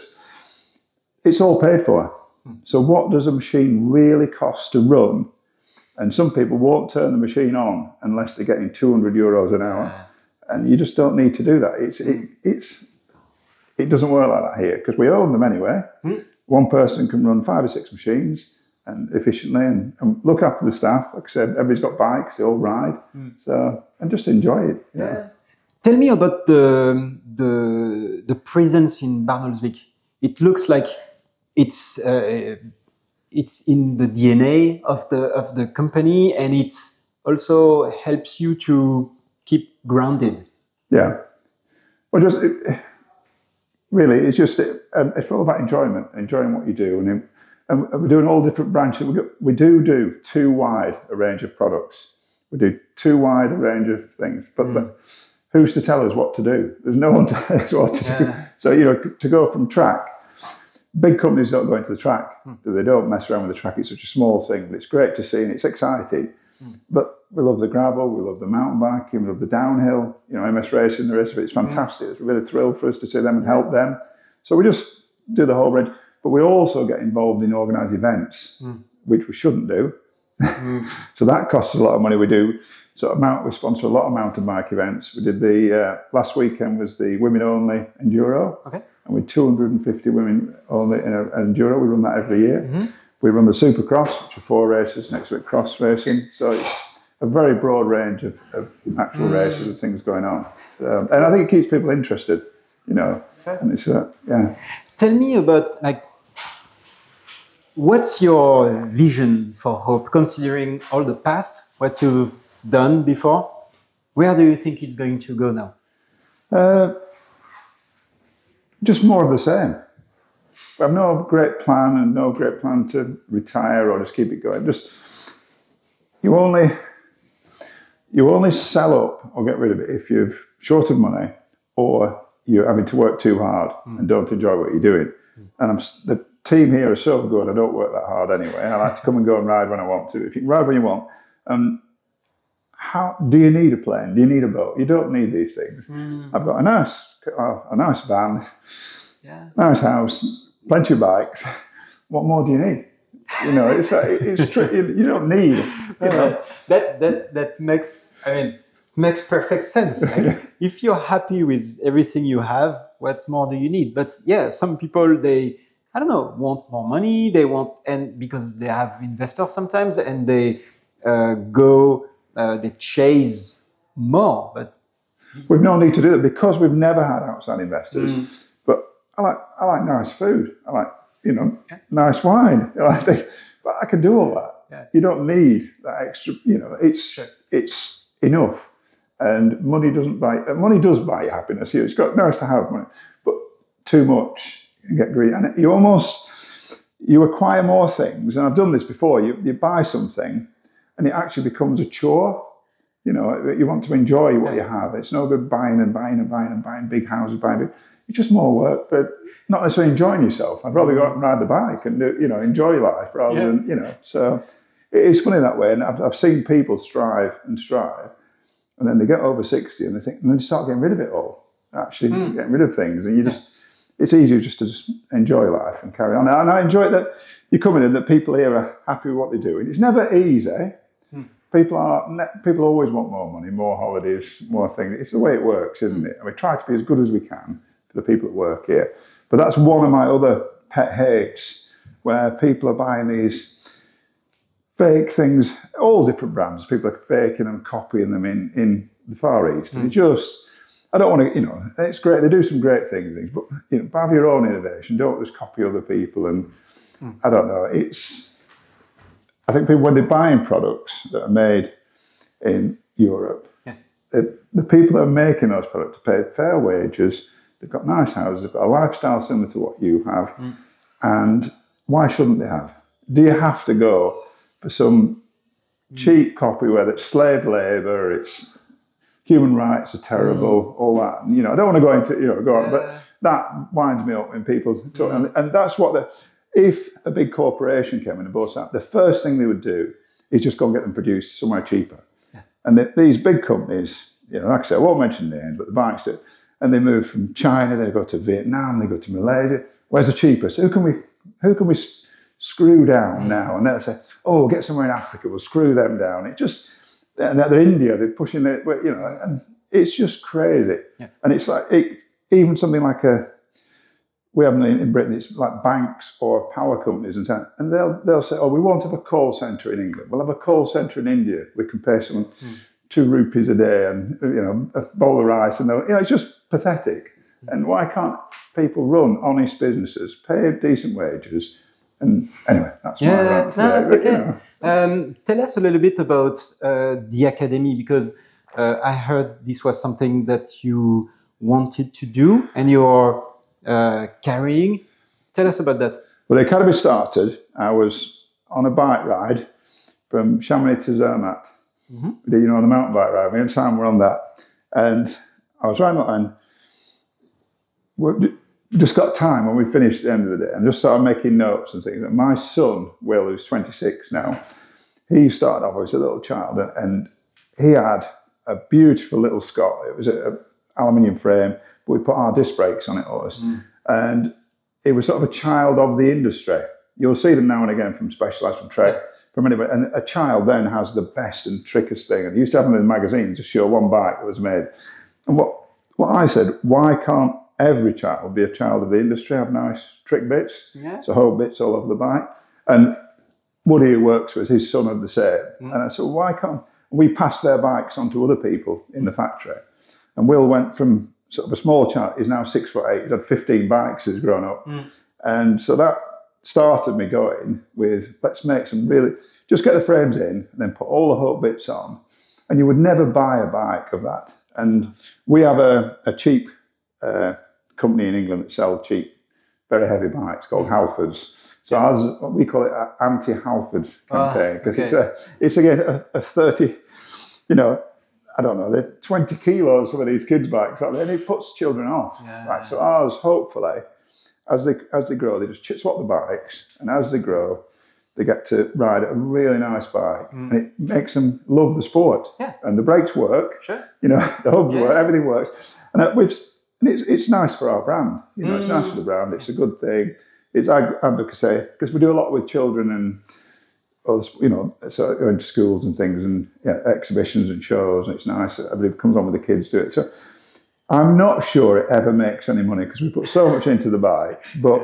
it's all paid for. So what does a machine really cost to run? And some people won't turn the machine on unless they're getting €200 an hour. And you just don't need to do that. It doesn't work like that here because we own them anyway. One person can run 5 or 6 machines and efficiently and look after the staff. Like I said, everybody's got bikes, they all ride. So, and just enjoy it. Tell me about the presence in Barnoldsvik. It looks like it's in the DNA of the company, and it also helps you to keep grounded. Yeah. Well, really, it's all about enjoyment, enjoying what you do, and we're doing all different branches. We do too wide a range of products. We do too wide a range of things, but who's to tell us what to do? There's no one to tell us what to do. So, you know, to go from track, big companies don't go into the track. They don't mess around with the track. It's such a small thing, but it's great to see and it's exciting. But we love the gravel, we love the mountain biking, we love the downhill. You know, MS Racing, the rest of it, it's fantastic. It's really thrilled for us to see them and help them. So we just do the whole range. But we also get involved in organised events, which we shouldn't do. So that costs a lot of money. We sponsor a lot of mountain bike events. We did last weekend was the women only enduro. And with 250 women only in an enduro. We run that every year. We run the Supercross, which are 4 races, next to it cross racing. So it's a very broad range of actual races and things going on. So, and I think it keeps people interested, you know. And it's, Tell me about, like, what's your vision for Hope, considering all the past, what you've done before? Where do you think it's going to go now? Just more of the same. I have no great plan and no great plan to retire or just keep it going. Just you only sell up or get rid of it if you're short of money or you're having to work too hard and don't enjoy what you're doing. And the team here are so good. I don't work that hard anyway. I like to come and go and ride when I want to. If you can ride when you want, how do you need a plane? Do you need a boat? You don't need these things. I've got a nice van, nice house, plenty of bikes. What more do you need? You know, it's true. You don't need. You know. That makes perfect sense. Like, if you're happy with everything you have, what more do you need? But yeah, some people want more money. They want, and because they have investors sometimes, and they they chase more. But we've no need to do that because we've never had outside investors. But I like nice food. I like, you know, nice wine. I like things. But I can do all that. You don't need that extra. You know, it's enough. And money does buy you happiness. It's nice to have money, but too much, you get greedy. And you acquire more things. And I've done this before. You buy something and it actually becomes a chore. You know, you want to enjoy what you have. It's no good buying big houses, it's just more work, but not necessarily enjoying yourself. I'd rather go out and ride the bike and enjoy life rather than, you know. So it's funny that way. And I've seen people strive, and then they get over 60 and they start getting rid of it all. Actually, getting rid of things, and it's easier just to enjoy life and carry on. And I enjoy that you come in and that people here are happy with what they're doing. It's never easy. People always want more money, more holidays, more things. It's the way it works, isn't it? And we try to be as good as we can for the people that work here. But that's one of my other pet hates, where people are buying these fake things, all different brands. People are faking them, copying them in the Far East. And I don't want to, it's great. They do some great things, but, have your own innovation. Don't just copy other people. And I don't know, I think people, when they're buying products that are made in Europe, the people that are making those products pay fair wages, they've got nice houses, they've got a lifestyle similar to what you have, and why shouldn't they have? Do you have to go for some cheap copy where it's slave labour, it's human rights are terrible, all that? And, I don't want to go into, go on, but that winds me up when people talk. And that's what if a big corporation came in and bought that, the first thing they would do is just go and get them produced somewhere cheaper. Yeah. And these big companies, like I said, I won't mention names, but the bikes do, and they move from China, they go to Vietnam, they go to Malaysia. Where's the cheapest? Who can we screw down now? And they'll say, oh, we'll get somewhere in Africa, we'll screw them down. And they're India, they're pushing it, and it's just crazy. Yeah. And it's like, even something like we have in Britain, it's like banks or power companies and they'll say, oh, we won't have a call centre in England. We'll have a call centre in India. We can pay someone 2 rupees a day and, a bowl of rice. And it's just pathetic. And why can't people run honest businesses, pay decent wages? And anyway, that's my rant. No, that's okay. Tell us a little bit about the academy, because I heard this was something that you wanted to do and you're carrying. Tell us about that. Well, the academy started, I was on a bike ride from Chamonix to Zermatt. Mm-hmm. The mountain bike ride. Me and Sam were on that. And I was riding and we just got time when we finished at the end of the day and just started making notes and things. And my son, Will, who's 26 now, he started off as a little child and he had a beautiful little Scott. It was an aluminium frame, but we put our disc brakes on it always. And it was sort of a child of the industry. You'll see them now and again from Specialized, from Trek, from anybody. And a child then has the best and trickiest thing. And they used to have them in the magazine to show one bike that was made. And what I said, why can't every child be a child of the industry, have nice trick bits, so whole bits all over the bike? And Woody, who works with, his son had the same. And I said, well, why can't we pass their bikes on to other people in the factory? And Will went from sort of a small child, he's now 6'8", he's had 15 bikes as he's grown up. And so that started me going with, let's make some really, just get the frames in and then put all the hook bits on. And you would never buy a bike of that. And we have a cheap company in England that sells cheap, very heavy bikes called Halfords. So ours, we call it an anti-Halfords campaign, because it's again a 30, I don't know, they're 20 kilos, some of these kids' bikes, and it puts children off. Right? So ours, hopefully, as they grow, they just swap the bikes, and as they grow, they get to ride a really nice bike, and it makes them love the sport. And the brakes work, the hubs work, everything works, and it's nice for our brand. It's nice for the brand. It's a good thing. It's advocacy, because we do a lot with children and so going to schools and things and exhibitions and shows, and it's nice that everybody comes on with the kids do it. So I'm not sure it ever makes any money because we put so much into the bikes, but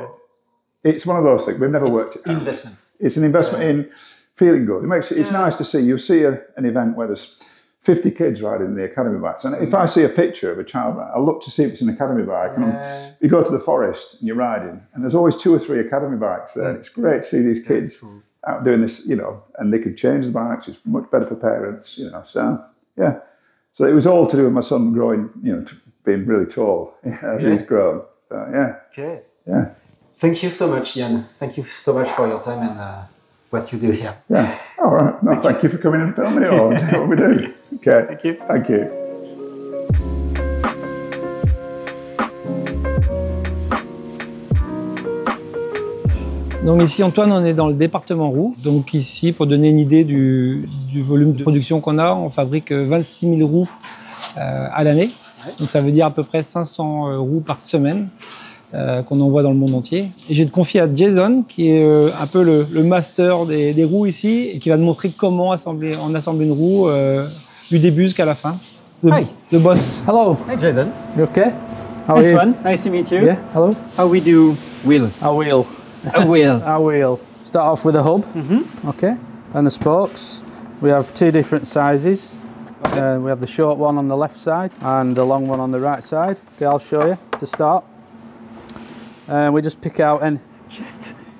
it's one of those things we've never worked it out. Investment. It's an investment in feeling good. It makes it's nice to see. You see an event where there's 50 kids riding the academy bikes, and if I see a picture of a child ride, I'll look to see if it's an academy bike. And you go to the forest and you're riding, and there's always 2 or 3 academy bikes there. And it's great to see these kids out doing this, and they could change the bikes. It's much better for parents, So so it was all to do with my son growing, being really tall as he's grown. So Thank you so much, Ian. Thank you so much for your time and what you do here. Yeah. All right. No, thank you for coming and filming it all and seeing what we do. Okay. Thank you. Thank you. Donc ici, Antoine, on est dans le département roues. Donc ici, pour donner une idée du volume de production qu'on a, on fabrique 26 000 roues à l'année. Donc ça veut dire à peu près 500 roues par semaine qu'on envoie dans le monde entier. Et je vais te confier à Jason, qui est un peu le master des roues ici, et qui va te montrer comment on assemble une roue du début jusqu'à la fin. The boss. Hello. Hi, Jason. You okay? How are you? Nice to meet you. Yeah, hello. How we do wheels? A wheel. A wheel. A wheel. Start off with a hub. Okay. And the spokes. We have 2 different sizes. Okay. We have the short one on the left side and the long one on the right side. Okay, I'll show you to start. We just pick out and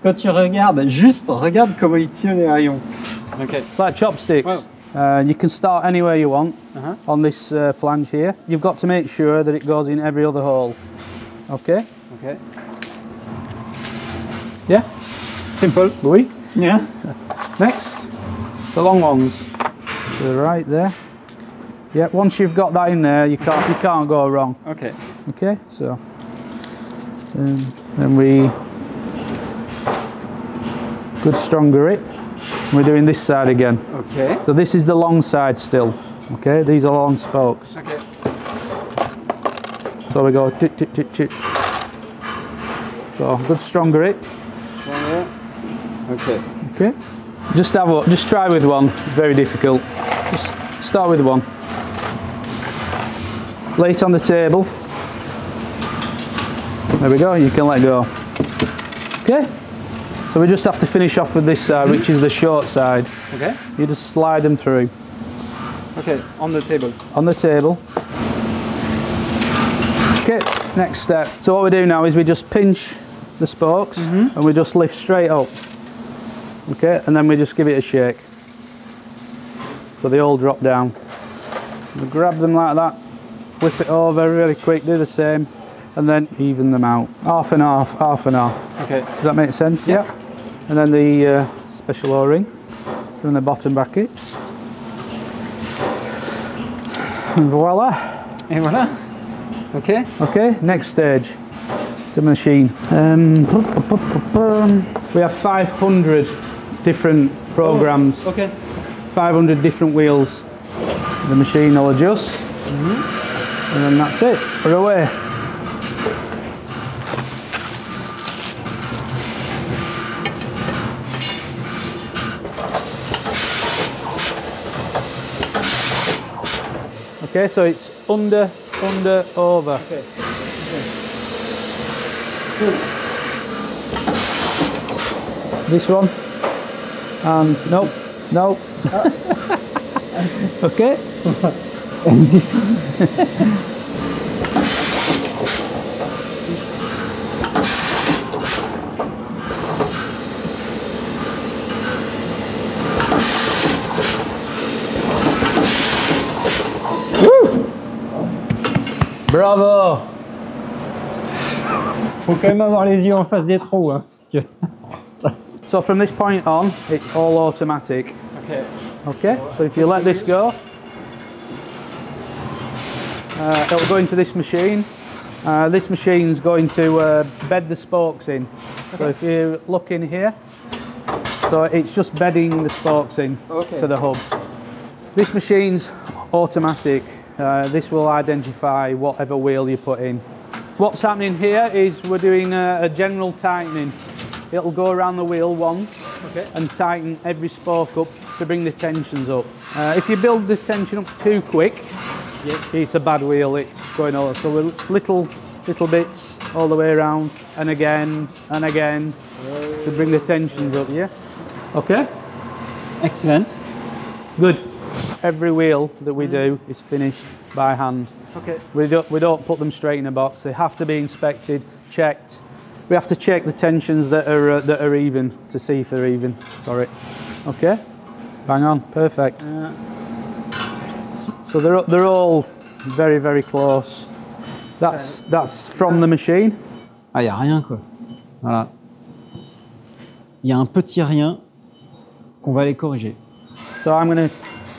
Quand tu regardes, regarde comment il tient les haillons. Okay. Like chopsticks. Wow. You can start anywhere you want on this flange here. You've got to make sure that it goes in every other hole. Okay? Okay. Yeah? Simple. Oui. Yeah. Next, the long ones. So right there. Yeah, once you've got that in there, you can't go wrong. Okay. Okay, so then we good strong grip. We're doing this side again. Okay. So this is the long side still. Okay, these are long spokes. Okay. So we go tit tit tit tit. So good strong grip. Okay. Okay. Just try with one. It's very difficult. Just start with one. Lay it on the table. There we go. You can let go. Okay. So we just have to finish off with this side, which is the short side. Okay. You just slide them through. Okay. On the table. On the table. Okay. Next step. So what we do now is we just pinch the spokes and we just lift straight up. Okay, and then we just give it a shake. So they all drop down. We grab them like that, whip it over really quick, do the same, and then even them out. Half and half, half and half. Okay. Does that make sense? Yeah. And then the special O-ring from the bottom bracket. And voila. Et voilà. Okay. Okay, next stage. The machine. We have 500 different programs. Okay. 500 different wheels. The machine will adjust, and then that's it. We're away. Okay, so it's under, over. Okay. This one, and nope, nope. Okay. And this one. Bravo. Faut quand même avoir les yeux en face des trous, hein. So from this point on, it's all automatic. Okay. Okay, so if you let this go, it'll go into this machine. This machine's going to bed the spokes in. So if you look in here, so it's just bedding the spokes in to the hub. This machine's automatic. This will identify whatever wheel you put in. What's happening here is we're doing a general tightening. It'll go around the wheel once and tighten every spoke up to bring the tensions up. If you build the tension up too quick, it's a bad wheel, it's going over. So we're little bits all the way around, and again to bring the tensions up, yeah? Okay? Excellent. Good. Every wheel that we do is finished by hand. Okay. We don't put them straight in a box. They have to be inspected, checked. We have to check the tensions that are even to see if they're even. Sorry. Okay. Bang on. Perfect. So they're all very, very close. That's from the machine. Ah, y a rien quoi. Voilà. Il y a un petit rien qu'on va aller corriger. So I'm going to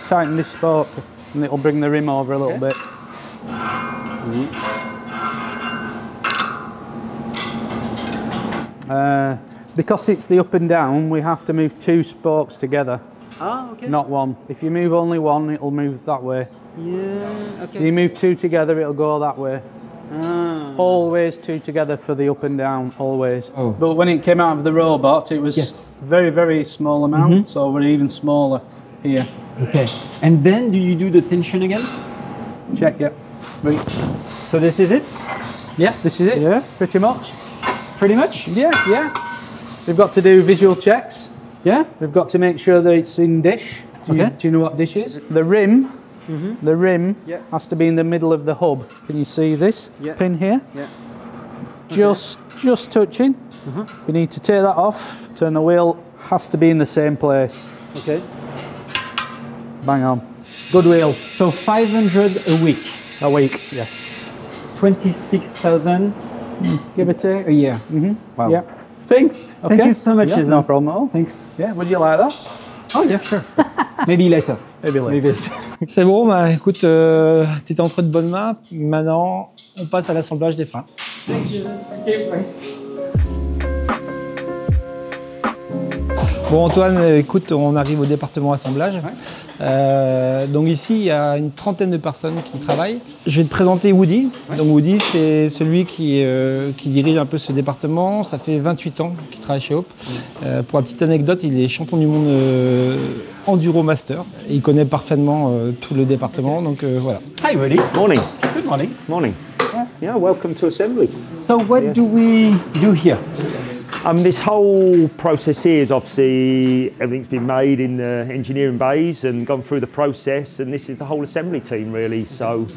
tighten this spoke and it'll bring the rim over a little bit. Because it's the up and down, we have to move two spokes together, not one. If you move only one, it'll move that way. Yeah, okay. If you move two together, it'll go that way. Always two together for the up and down, always. Oh. But when it came out of the robot, it was very, very small amount, so we're even smaller here. Okay. And then do you do the tension again? Check, yeah. Right. So this is it? Yeah, this is it, Yeah. pretty much. Pretty much? Yeah, yeah. We've got to do visual checks. Yeah? We've got to make sure that it's in dish. Do you know what dish is? The rim, Yeah. has to be in the middle of the hub. Can you see this pin here? Yeah. Just touching. We need to take that off. Turn the wheel, has to be in the same place. Okay. Bang on. Good wheel. So 500 a week. A week, yes. 26,000 Give or take. a year. Wow. Yeah. Thanks. Okay. Thank you so much, Yeah, Jason. no problem at all. Thanks. Yeah, would you like that? Oh yeah, sure. Maybe later. Maybe later. C'est bon, bah, écoute, t'étais entre de bonnes mains. Maintenant, on passe à l'assemblage des freins. Bon Antoine, écoute, on arrive au département assemblage. Donc ici, il y a une trentaine de personnes qui travaillent. Je vais te présenter Woody. Donc Woody, c'est celui qui dirige un peu ce département. Ça fait 28 ans qu'il travaille chez Hope. Pour la petite anecdote, il est champion du monde Enduro Master. Et il connaît parfaitement tout le département. Donc voilà. Hi, Woody. Morning. Good morning. Morning. Yeah, welcome to assembly. So what do we do here? This whole process here is obviously everything's been made in the engineering bays and gone through the process, and this is the whole assembly team really. So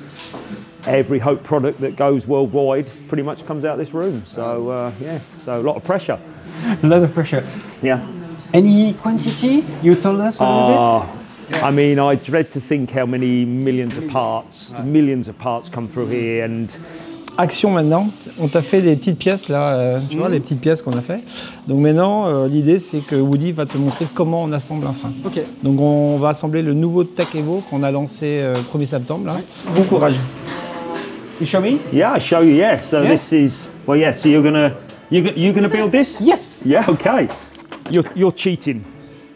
every Hope product that goes worldwide pretty much comes out of this room. So yeah, so a lot of pressure. A lot of pressure. Yeah. Any quantity? You told us a little bit. I mean, I dread to think how many millions of parts come through here, and Action maintenant, on t'a fait des petites pièces là, tu vois les petites pièces qu'on a fait. Donc maintenant l'idée c'est que Woody va te montrer comment on assemble un frein. Ok. Donc on va assembler le nouveau Tech Evo qu'on a lancé 1er septembre là. Bon courage. You show me? yeah, I show you. Yeah. So Yeah. this is So you're gonna build this? Yes. Yeah. Okay. You're cheating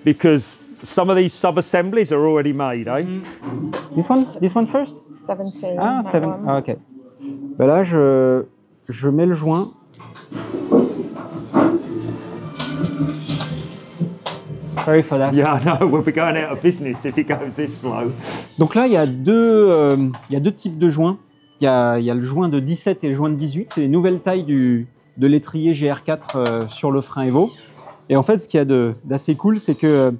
because some of these sub-assemblies are already made, eh? This one first? 17. Ah, that 7. one. Ah, ok. Ben là, je mets le joint. Sorry for that. Yeah, I know. We'll be going out of business if it goes this slow. Donc là, il y a deux types de joints. Il y a le joint de 17 et le joint de 18. C'est les nouvelles tailles de l'étrier GR4 sur le frein Evo. Et en fait, ce qu'il y a d'assez cool, c'est que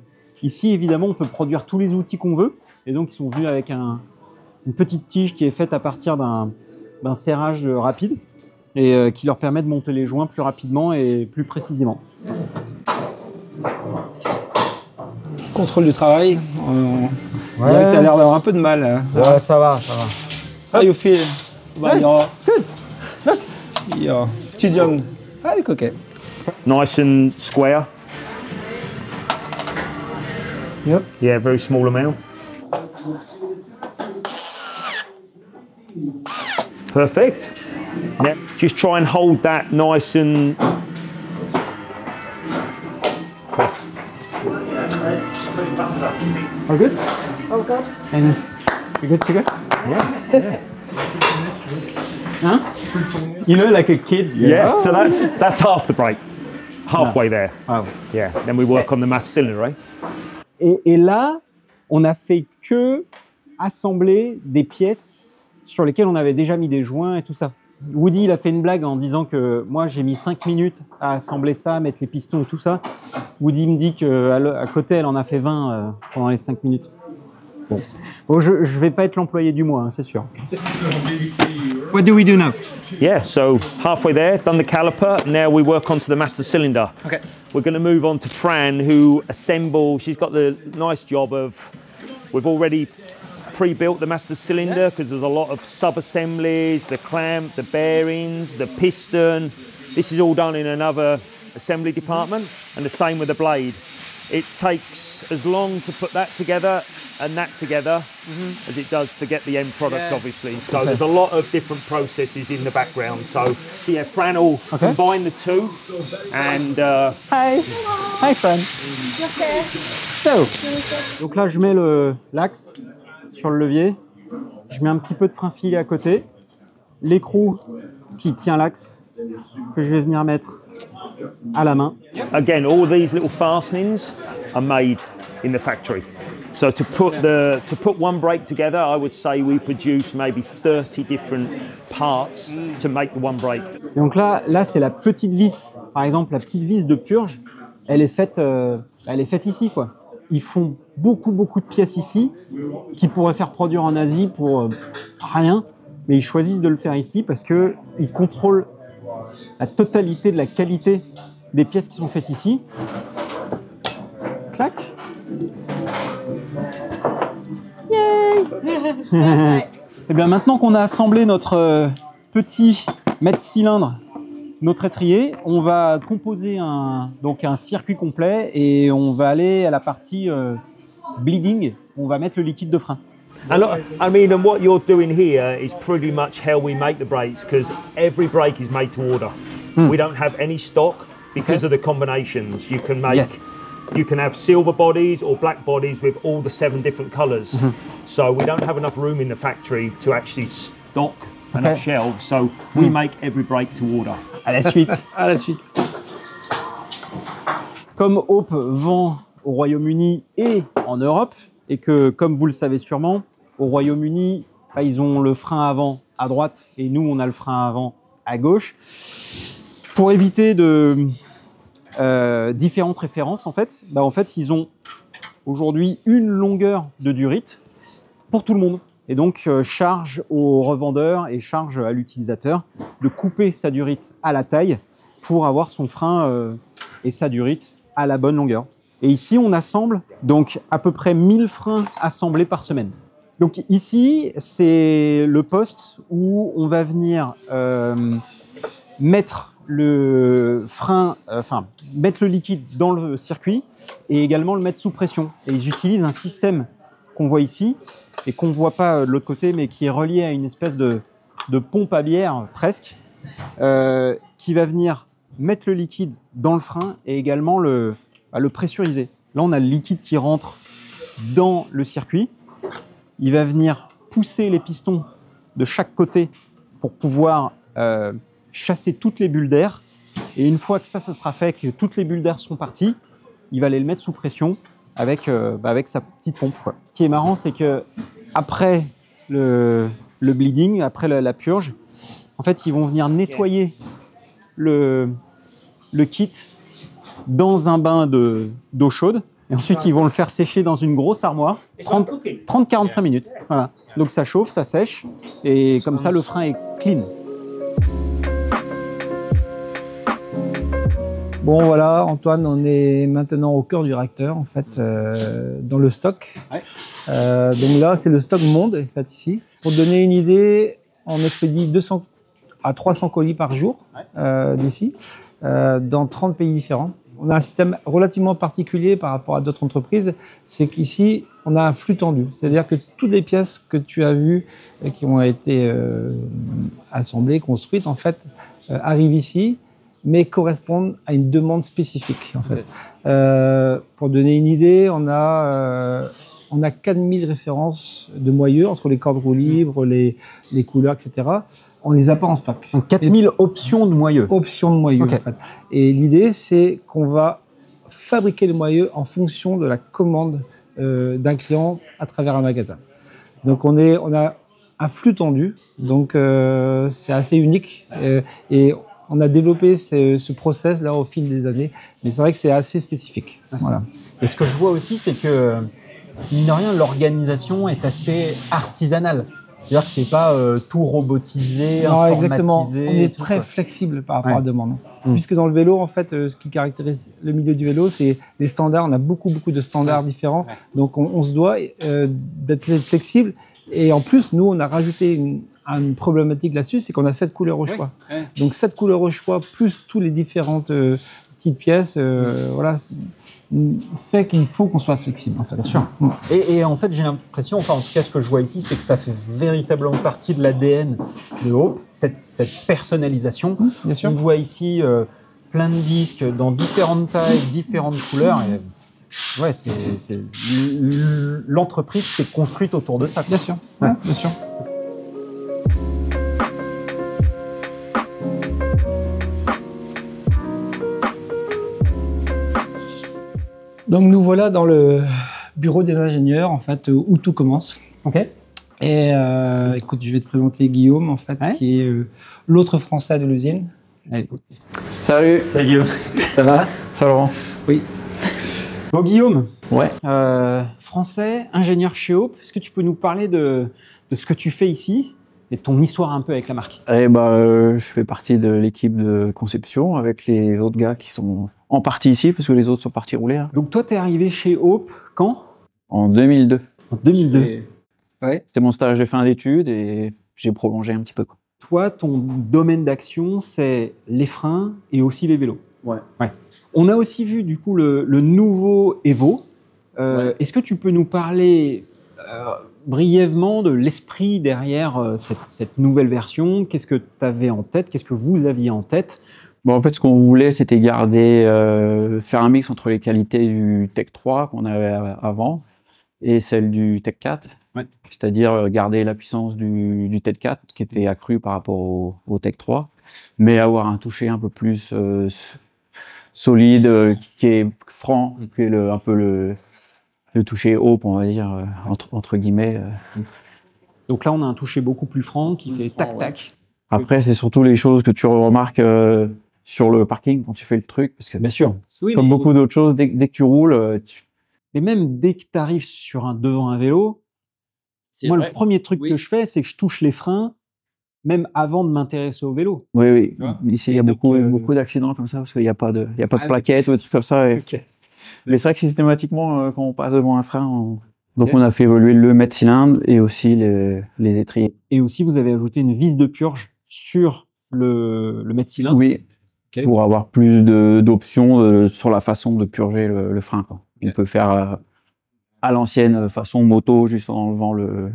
ici, évidemment, on peut produire tous les outils qu'on veut. Et donc, ils sont venus avec une petite tige qui est faite à partir d'un serrage rapide et qui leur permet de monter les joints plus rapidement et plus précisément. Contrôle du travail. On dirait que t'as l'air d'avoir un peu de mal. Hein. Ouais, ça va. How you feel? Hey, good. Look. You're still young. Ah, it's okay. Nice and square. Yep. Yeah, very small amount. Perfect. Now, just try and hold that nice and. All good? Oh, God. And you good to go? Yeah. Huh? You know, like a kid. Yeah. So that's half the break. Halfway there. Wow. Yeah. Then we work on the master cylinder, eh? Et là, on a fait que assembler des pièces sur lesquelles on avait déjà mis des joints et tout ça. Woody, il a fait une blague en disant que moi, j'ai mis 5 minutes à assembler ça, mettre les pistons et tout ça. Woody me dit qu'à côté, elle en a fait 20 pendant les 5 minutes. Bon, je vais pas être l'employé du mois, hein, c'est sûr. What do we do now? Yeah, so halfway there, done the caliper. Now we work onto the master cylinder. Okay. We're going to move on to Fran, who assembles. She's got the nice job of, we've already pre-built the master cylinder because there's a lot of sub-assemblies, the clamp, the bearings, the piston. This is all done in another assembly department, and the same with the blade. It takes as long to put that together and that together as it does to get the end product, obviously. So there's a lot of different processes in the background. So yeah, Fran will combine the two. And Hi. Hi, Fran. Okay. So. Donc là, je mets l'axe sur le levier. Je mets un petit peu de frein filé à côté. L'écrou qui tient l'axe que je vais venir mettre à la main. again, all these little fastenings are made in the factory. So to put one brake together, I would say we produce maybe 30 different parts to make the one brake. Et donc là c'est la petite vis. Par exemple, la petite vis de purge, elle est faite ici, quoi. Ils font beaucoup de pièces ici qu'ils pourraient faire produire en Asie pour rien, mais ils choisissent de le faire ici parce que ils contrôlent la totalité de la qualité des pièces qui sont faites ici. Clac. Yay. Et bien maintenant qu'on a assemblé notre petit mètre cylindre notre étrier. On va composer donc un circuit complet et on va aller à la partie bleeding. On va mettre le liquide de frein. And I mean, and what you're doing here is pretty much how we make the brakes, because every brake is made to order. We don't have any stock because of the combinations. You can make, you can have silver bodies or black bodies with all the 7 different colours. So we don't have enough room in the factory to actually stock enough shelves. So we make every brake to order. À la suite. À la suite. Comme Hope vend au Royaume-Uni et en Europe, et que, comme vous le savez sûrement, au Royaume-Uni, ils ont le frein avant à droite et nous, on a le frein avant à gauche. Pour éviter différentes références, en fait, ils ont aujourd'hui une longueur de durite pour tout le monde. Et donc, charge au revendeur et charge à l'utilisateur de couper sa durite à la taille pour avoir son frein et sa durite à la bonne longueur. Et ici, on assemble donc à peu près 1000 freins assemblés par semaine. Donc ici, c'est le poste où on va venir mettre le frein, mettre le liquide dans le circuit et également le mettre sous pression. Et ils utilisent un système qu'on voit ici et qu'on ne voit pas de l'autre côté, mais qui est relié à une espèce de pompe à bière presque, qui va venir mettre le liquide dans le frein et également le pressuriser. Là, on a le liquide qui rentre dans le circuit. Il va venir pousser les pistons de chaque côté pour pouvoir chasser toutes les bulles d'air. Et une fois que ça sera fait, que toutes les bulles d'air sont parties, il va aller le mettre sous pression avec sa petite pompe, quoi. Ce qui est marrant, c'est que après le bleeding, après la purge, en fait, ils vont venir nettoyer le kit dans un bain d'eau chaude. Et ensuite, ils vont le faire sécher dans une grosse armoire, 30-45 minutes. Voilà. Donc ça chauffe, ça sèche, et comme ça, le frein est clean. Bon voilà, Antoine, on est maintenant au cœur du réacteur, en fait, dans le stock. Donc là, c'est le stock monde, en fait, ici. Pour te donner une idée, on expédie 200 à 300 colis par jour d'ici, dans 30 pays différents. On a un système relativement particulier par rapport à d'autres entreprises, c'est qu'ici, on a un flux tendu. C'est-à-dire que toutes les pièces que tu as vues et qui ont été assemblées, construites, en fait, arrivent ici, mais correspondent à une demande spécifique, en fait. Pour donner une idée, on a 4000 références de moyeux entre les cordes roues libres, les couleurs, etc. On les a pas en stock. Donc 4000 options de moyeux. Options de moyeux, en fait. Et l'idée, c'est qu'on va fabriquer les moyeux en fonction de la commande d'un client à travers un magasin. Donc on a un flux tendu, donc c'est assez unique. Et on a développé ce process là au fil des années, mais c'est vrai que c'est assez spécifique. Voilà. Et ce que je vois aussi, c'est que, mine de rien, l'organisation est assez artisanale. C'est-à-dire que c'est pas tout robotisé, non, informatisé. Exactement. On est très flexible par rapport à la demande. Puisque dans le vélo, en fait, ce qui caractérise le milieu du vélo, c'est les standards. On a beaucoup de standards différents. Donc, on se doit d'être flexible. Et en plus, nous, on a rajouté une problématique là-dessus, c'est qu'on a 7 couleurs au choix. Donc 7 couleurs au choix, plus toutes les différentes petites pièces, voilà, fait qu'il faut qu'on soit flexible, en fait. Bien sûr. Et en fait, j'ai l'impression, enfin en tout cas ce que je vois ici, c'est que ça fait véritablement partie de l'ADN de Hope, cette personnalisation. Bien sûr. On voit ici plein de disques dans différentes tailles, différentes couleurs. Et, ouais, l'entreprise s'est construite autour de ça. Bien sûr. Ouais, bien sûr. Donc nous voilà dans le bureau des ingénieurs, en fait, où tout commence. Ok. Et écoute, je vais te présenter Guillaume, en fait, qui est l'autre Français de l'usine. Allez. Salut. Salut Guillaume. Ça va? Ça Laurent. Oui. Bon Guillaume. Ouais. Français, ingénieur chez Hope. Est-ce que tu peux nous parler de ce que tu fais ici et de ton histoire un peu avec la marque? Eh ben, je fais partie de l'équipe de conception avec les autres gars qui sont en partie ici, parce que les autres sont partis rouler. Hein. Donc toi, tu es arrivé chez Hope quand? En 2002. En 2002. Ouais. C'était mon stage de fin d'études et j'ai prolongé un petit peu. Quoi. toi, ton domaine d'action, c'est les freins et aussi les vélos. Ouais. On a aussi vu du coup le nouveau Evo. Est-ce que tu peux nous parler brièvement de l'esprit derrière cette nouvelle version? Qu'est-ce que tu avais en tête? Qu'est-ce que vous aviez en tête? Bon, en fait, ce qu'on voulait, c'était garder, faire un mix entre les qualités du Tech 3 qu'on avait avant et celle du Tech 4. Ouais. C'est-à-dire garder la puissance du Tech 4 qui était accrue par rapport au Tech 3, mais avoir un toucher un peu plus solide, qui est franc, qui est un peu le toucher haut, on va dire, entre guillemets. Donc là, on a un toucher beaucoup plus franc qui fait tac-tac. Après, c'est surtout les choses que tu remarques sur le parking quand tu fais le truc, parce que Bien sûr. Oui, comme beaucoup d'autres choses, dès que tu roules, Mais même dès que tu arrives devant un vélo, moi, le premier truc que je fais, c'est que je touche les freins, même avant de m'intéresser au vélo. Oui. vois. Ici, il y a beaucoup d'accidents comme ça, parce qu'il n'y a pas de plaquettes ou des trucs comme ça. Mais c'est vrai que systématiquement, quand on passe devant un frein, donc on a fait évoluer le mètre cylindre et aussi les étriers. Et aussi, vous avez ajouté une vis de purge sur le mètre cylindre. Oui, pour avoir plus d'options sur la façon de purger le frein, quoi. On peut faire à l'ancienne façon moto, juste en ouvrant le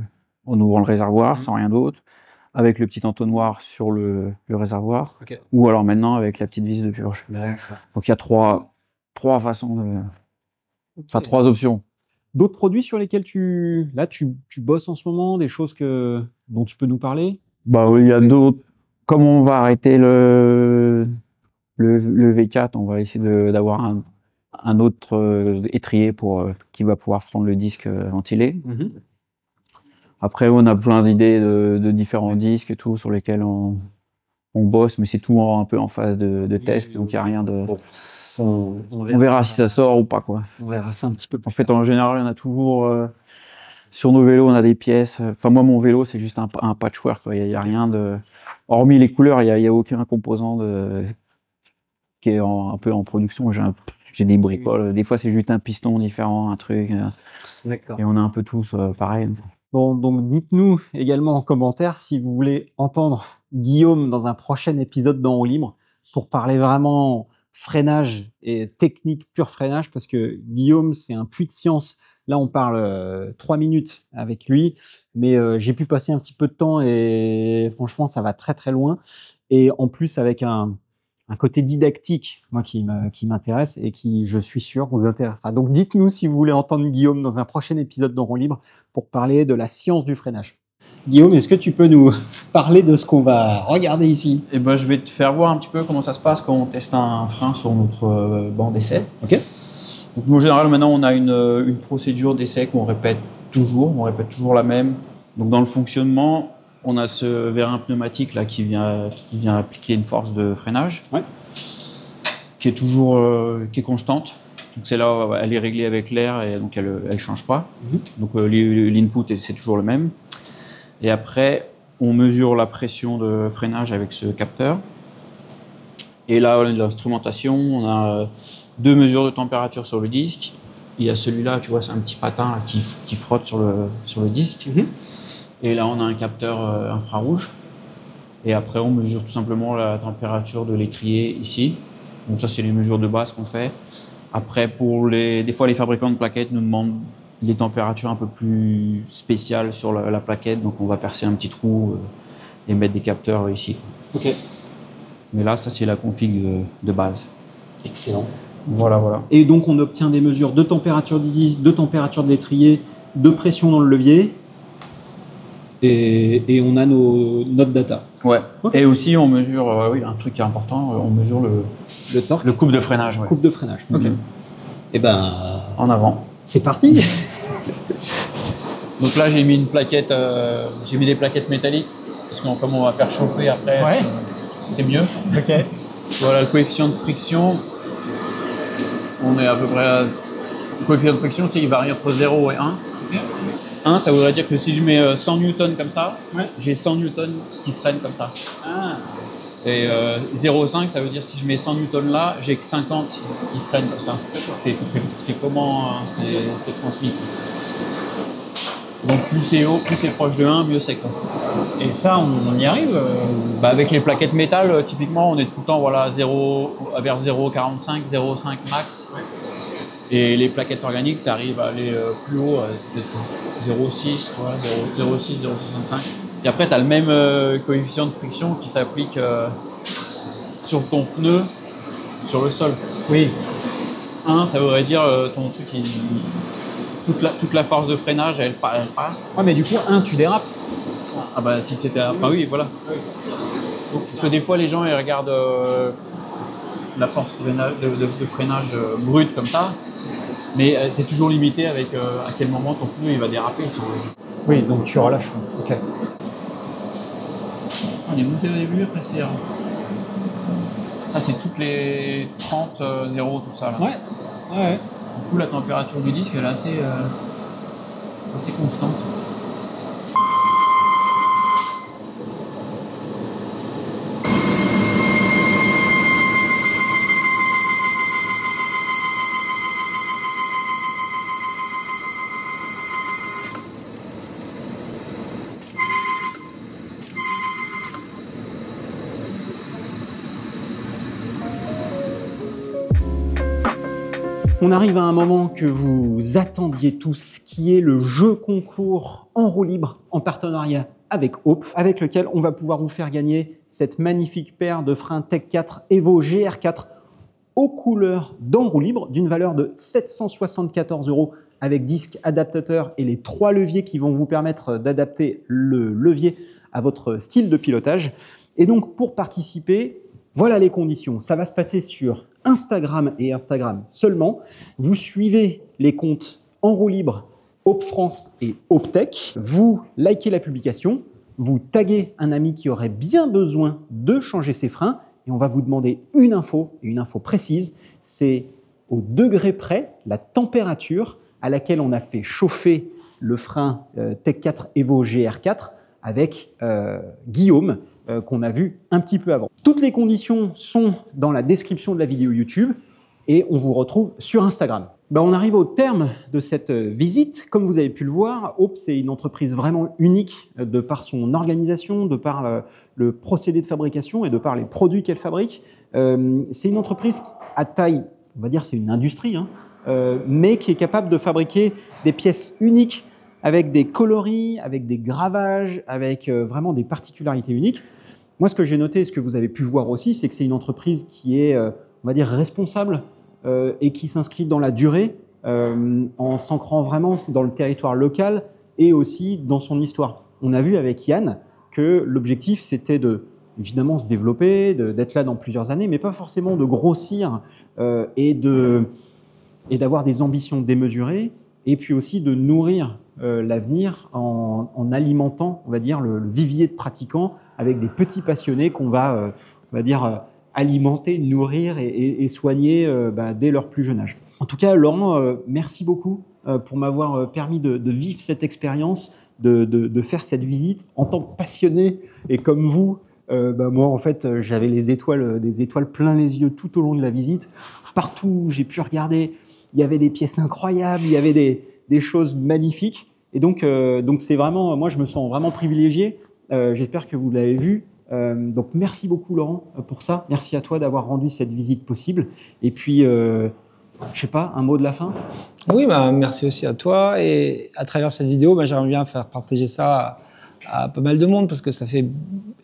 réservoir, sans rien d'autre, avec le petit entonnoir sur le réservoir, ou alors maintenant avec la petite vis de purge. Donc il y a trois façons, trois options. D'autres produits sur lesquels tu bosses en ce moment, des choses dont tu peux nous parler? Bah oui, il y a d'autres. Comme on va arrêter le V4, on va essayer d'avoir un autre étrier qui va pouvoir prendre le disque ventilé. Après, on a plein d'idées de différents disques et tout sur lesquels on bosse, mais c'est tout un peu en phase de test, donc il n'y a rien de... On verra si ça sort ou pas, quoi. On verra ça un petit peu. En fait, en général, on a toujours... sur nos vélos, on a des pièces... Enfin, moi, mon vélo, c'est juste un patchwork, quoi. Il n'y a rien de... Hormis les couleurs, il n'y a aucun composant qui est un peu en production. J'ai des bricoles. Des fois, c'est juste un piston différent, un truc. D'accord. Et on a un peu tous pareil. Bon, donc dites-nous également en commentaire si vous voulez entendre Guillaume dans un prochain épisode d'En roue libre pour parler vraiment freinage et technique pure freinage, parce que Guillaume, c'est un puits de science. Là, on parle 3 minutes avec lui, mais j'ai pu passer un petit peu de temps et franchement, ça va très très loin. Et en plus, avec un côté didactique, moi, qui m'intéresse et qui, je suis sûr, vous intéressera. Donc, dites-nous si vous voulez entendre Guillaume dans un prochain épisode d'En roue libre pour parler de la science du freinage. Guillaume, est-ce que tu peux nous parler de ce qu'on va regarder ici? Eh ben, je vais te faire voir un petit peu comment ça se passe quand on teste un frein sur notre banc d'essai. Ok. Donc, nous, en général, maintenant, on a une procédure d'essai qu'on répète toujours. On répète toujours la même. Donc, dans le fonctionnement, on a ce vérin pneumatique là qui vient appliquer une force de freinage, qui est toujours qui est constante. Donc celle-là, elle est réglée avec l'air et donc elle change pas. Donc l'input c'est toujours le même. Et après, on mesure la pression de freinage avec ce capteur. Et là, l'instrumentation, on a 2 mesures de température sur le disque. Il y a celui-là, tu vois, c'est un petit patin là, qui frotte sur le disque. Et là, on a un capteur infrarouge. Et après, on mesure tout simplement la température de l'étrier ici. Donc ça, c'est les mesures de base qu'on fait. Après, des fois, les fabricants de plaquettes nous demandent des températures un peu plus spéciales sur la plaquette. Donc on va percer un petit trou et mettre des capteurs ici. Ok. Mais là, ça, c'est la config de base. Excellent. Voilà. Et donc, on obtient des mesures de température du disque, de température de l'étrier, de pression dans le levier. Et on a notre data. Ouais. Okay. Et aussi, on mesure, un truc qui est important, on mesure le torque, le couple de freinage. Ouais. Couple de freinage. Ok. Et ben. En avant. C'est parti. Donc là, j'ai mis une plaquette, j'ai mis des plaquettes métalliques parce que comme on va faire chauffer après, c'est mieux. Ok. Voilà le coefficient de friction. On est à peu près à... Le coefficient de friction, tu sais, il varie entre 0 et 1. 1, ça voudrait dire que si je mets 100 newtons comme ça, j'ai 100 newtons qui freinent comme ça. Et 0,5, ça veut dire si je mets 100 newtons là, j'ai que 50 qui freinent comme ça. C'est comment c'est transmis. Donc plus c'est haut, plus c'est proche de 1, mieux c'est quoi. Et ça, on y arrive. Avec les plaquettes métal, typiquement, on est tout le temps voilà, vers 0,45, 0,5 max. Et les plaquettes organiques, tu arrives à aller plus haut, peut-être 0,6, 0,6, 0,65. Et après, tu as le même coefficient de friction qui s'applique sur ton pneu, sur le sol. Oui. 1, ça voudrait dire ton truc, toute la force de freinage, elle passe. Ouais, mais du coup, 1, tu dérapes. Ah bah si c'était... Enfin oui, voilà. Parce que des fois, les gens, ils regardent la force de freinage brute comme ça, mais tu es toujours limité avec à quel moment ton pneu il va déraper. Oui, donc tu relâches. Ok. On est monté au début, après c'est... Ça, c'est toutes les 30, 0, tout ça. Là. Ouais. Du coup, la température du disque, elle est assez constante. On arrive à un moment que vous attendiez tous, qui est le jeu concours en roue libre en partenariat avec Hope, avec lequel on va pouvoir vous faire gagner cette magnifique paire de freins Tech 4 Evo GR4 aux couleurs dans roue libre d'une valeur de 774 € avec disque adaptateur et les 3 leviers qui vont vous permettre d'adapter le levier à votre style de pilotage. Et donc pour participer, voilà les conditions. Ça va se passer sur Instagram et Instagram seulement. Vous suivez les comptes en roue libre, Hope France et Hope Tech. Vous likez la publication, vous taguez un ami qui aurait bien besoin de changer ses freins et on va vous demander une info, et une info précise. C'est au degré près la température à laquelle on a fait chauffer le frein Tech 4 Evo GR4 avec Guillaume, qu'on a vu un petit peu avant. Toutes les conditions sont dans la description de la vidéo YouTube et on vous retrouve sur Instagram. On arrive au terme de cette visite. Comme vous avez pu le voir, Hope, c'est une entreprise vraiment unique de par son organisation, de par le procédé de fabrication et de par les produits qu'elle fabrique. C'est une entreprise à taille, on va dire c'est une industrie, mais qui est capable de fabriquer des pièces uniques avec des coloris, avec des gravages, avec vraiment des particularités uniques. Moi, ce que j'ai noté, ce que vous avez pu voir aussi, c'est que c'est une entreprise qui est, on va dire, responsable et qui s'inscrit dans la durée en s'ancrant vraiment dans le territoire local et aussi dans son histoire. On a vu avec Yann que l'objectif, c'était de, évidemment, se développer, d'être là dans plusieurs années, mais pas forcément de grossir et d'avoir des ambitions démesurées, et puis aussi de nourrir l'avenir en alimentant, on va dire, le vivier de pratiquants avec des petits passionnés qu'on va, on va dire, alimenter, nourrir et soigner dès leur plus jeune âge. En tout cas, Laurent, merci beaucoup pour m'avoir permis de vivre cette expérience, de faire cette visite en tant que passionné. Et comme vous, moi, en fait, j'avais des étoiles plein les yeux tout au long de la visite. Partout où j'ai pu regarder, il y avait des pièces incroyables, il y avait des choses magnifiques. Et donc c'est vraiment, moi, je me sens vraiment privilégié. J'espère que vous l'avez vu. Donc, merci beaucoup, Laurent, pour ça. Merci à toi d'avoir rendu cette visite possible. Et puis, je sais pas, un mot de la fin? Oui, merci aussi à toi. Et à travers cette vidéo, j'aimerais bien faire partager ça à pas mal de monde parce que ça fait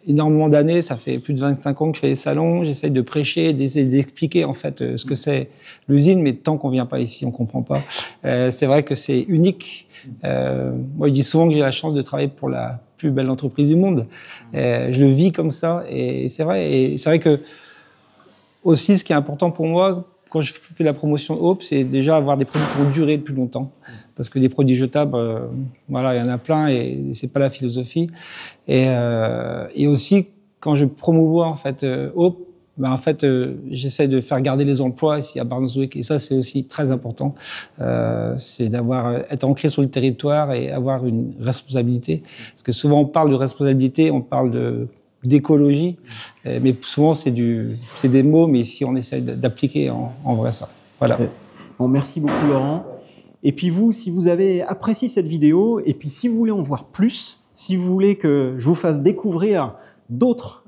énormément d'années, ça fait plus de 25 ans que je fais des salons. J'essaye de prêcher, d'essayer d'expliquer en fait ce que c'est l'usine, mais tant qu'on vient pas ici, on comprend pas. C'est vrai que c'est unique. Moi, je dis souvent que j'ai la chance de travailler pour la plus belle entreprise du monde. Je le vis comme ça et c'est vrai. Et c'est vrai que aussi, ce qui est important pour moi, quand je fais la promotion Hope, c'est déjà avoir des produits qui vont durer plus longtemps. Parce que des produits jetables, voilà, il y en a plein et c'est pas la philosophie. Et aussi, quand je promouvois en fait Hope, j'essaie de faire garder les emplois ici à Barnsley, et ça c'est aussi très important. C'est être ancré sur le territoire et avoir une responsabilité. Parce que souvent on parle de responsabilité, on parle d'écologie, mais souvent c'est des mots, mais ici on essaie d'appliquer en vrai ça. Voilà. Bon, merci beaucoup Laurent. Et puis vous, si vous avez apprécié cette vidéo, et puis si vous voulez en voir plus, si vous voulez que je vous fasse découvrir d'autres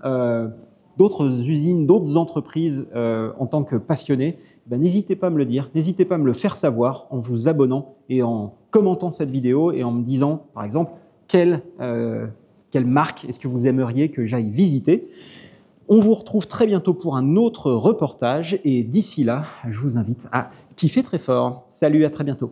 usines, d'autres entreprises en tant que passionné, ben, n'hésitez pas à me le dire, n'hésitez pas à me le faire savoir en vous abonnant et en commentant cette vidéo et en me disant, par exemple, quelle marque est-ce que vous aimeriez que j'aille visiter. On vous retrouve très bientôt pour un autre reportage et d'ici là, je vous invite à kiffer très fort. Salut, à très bientôt.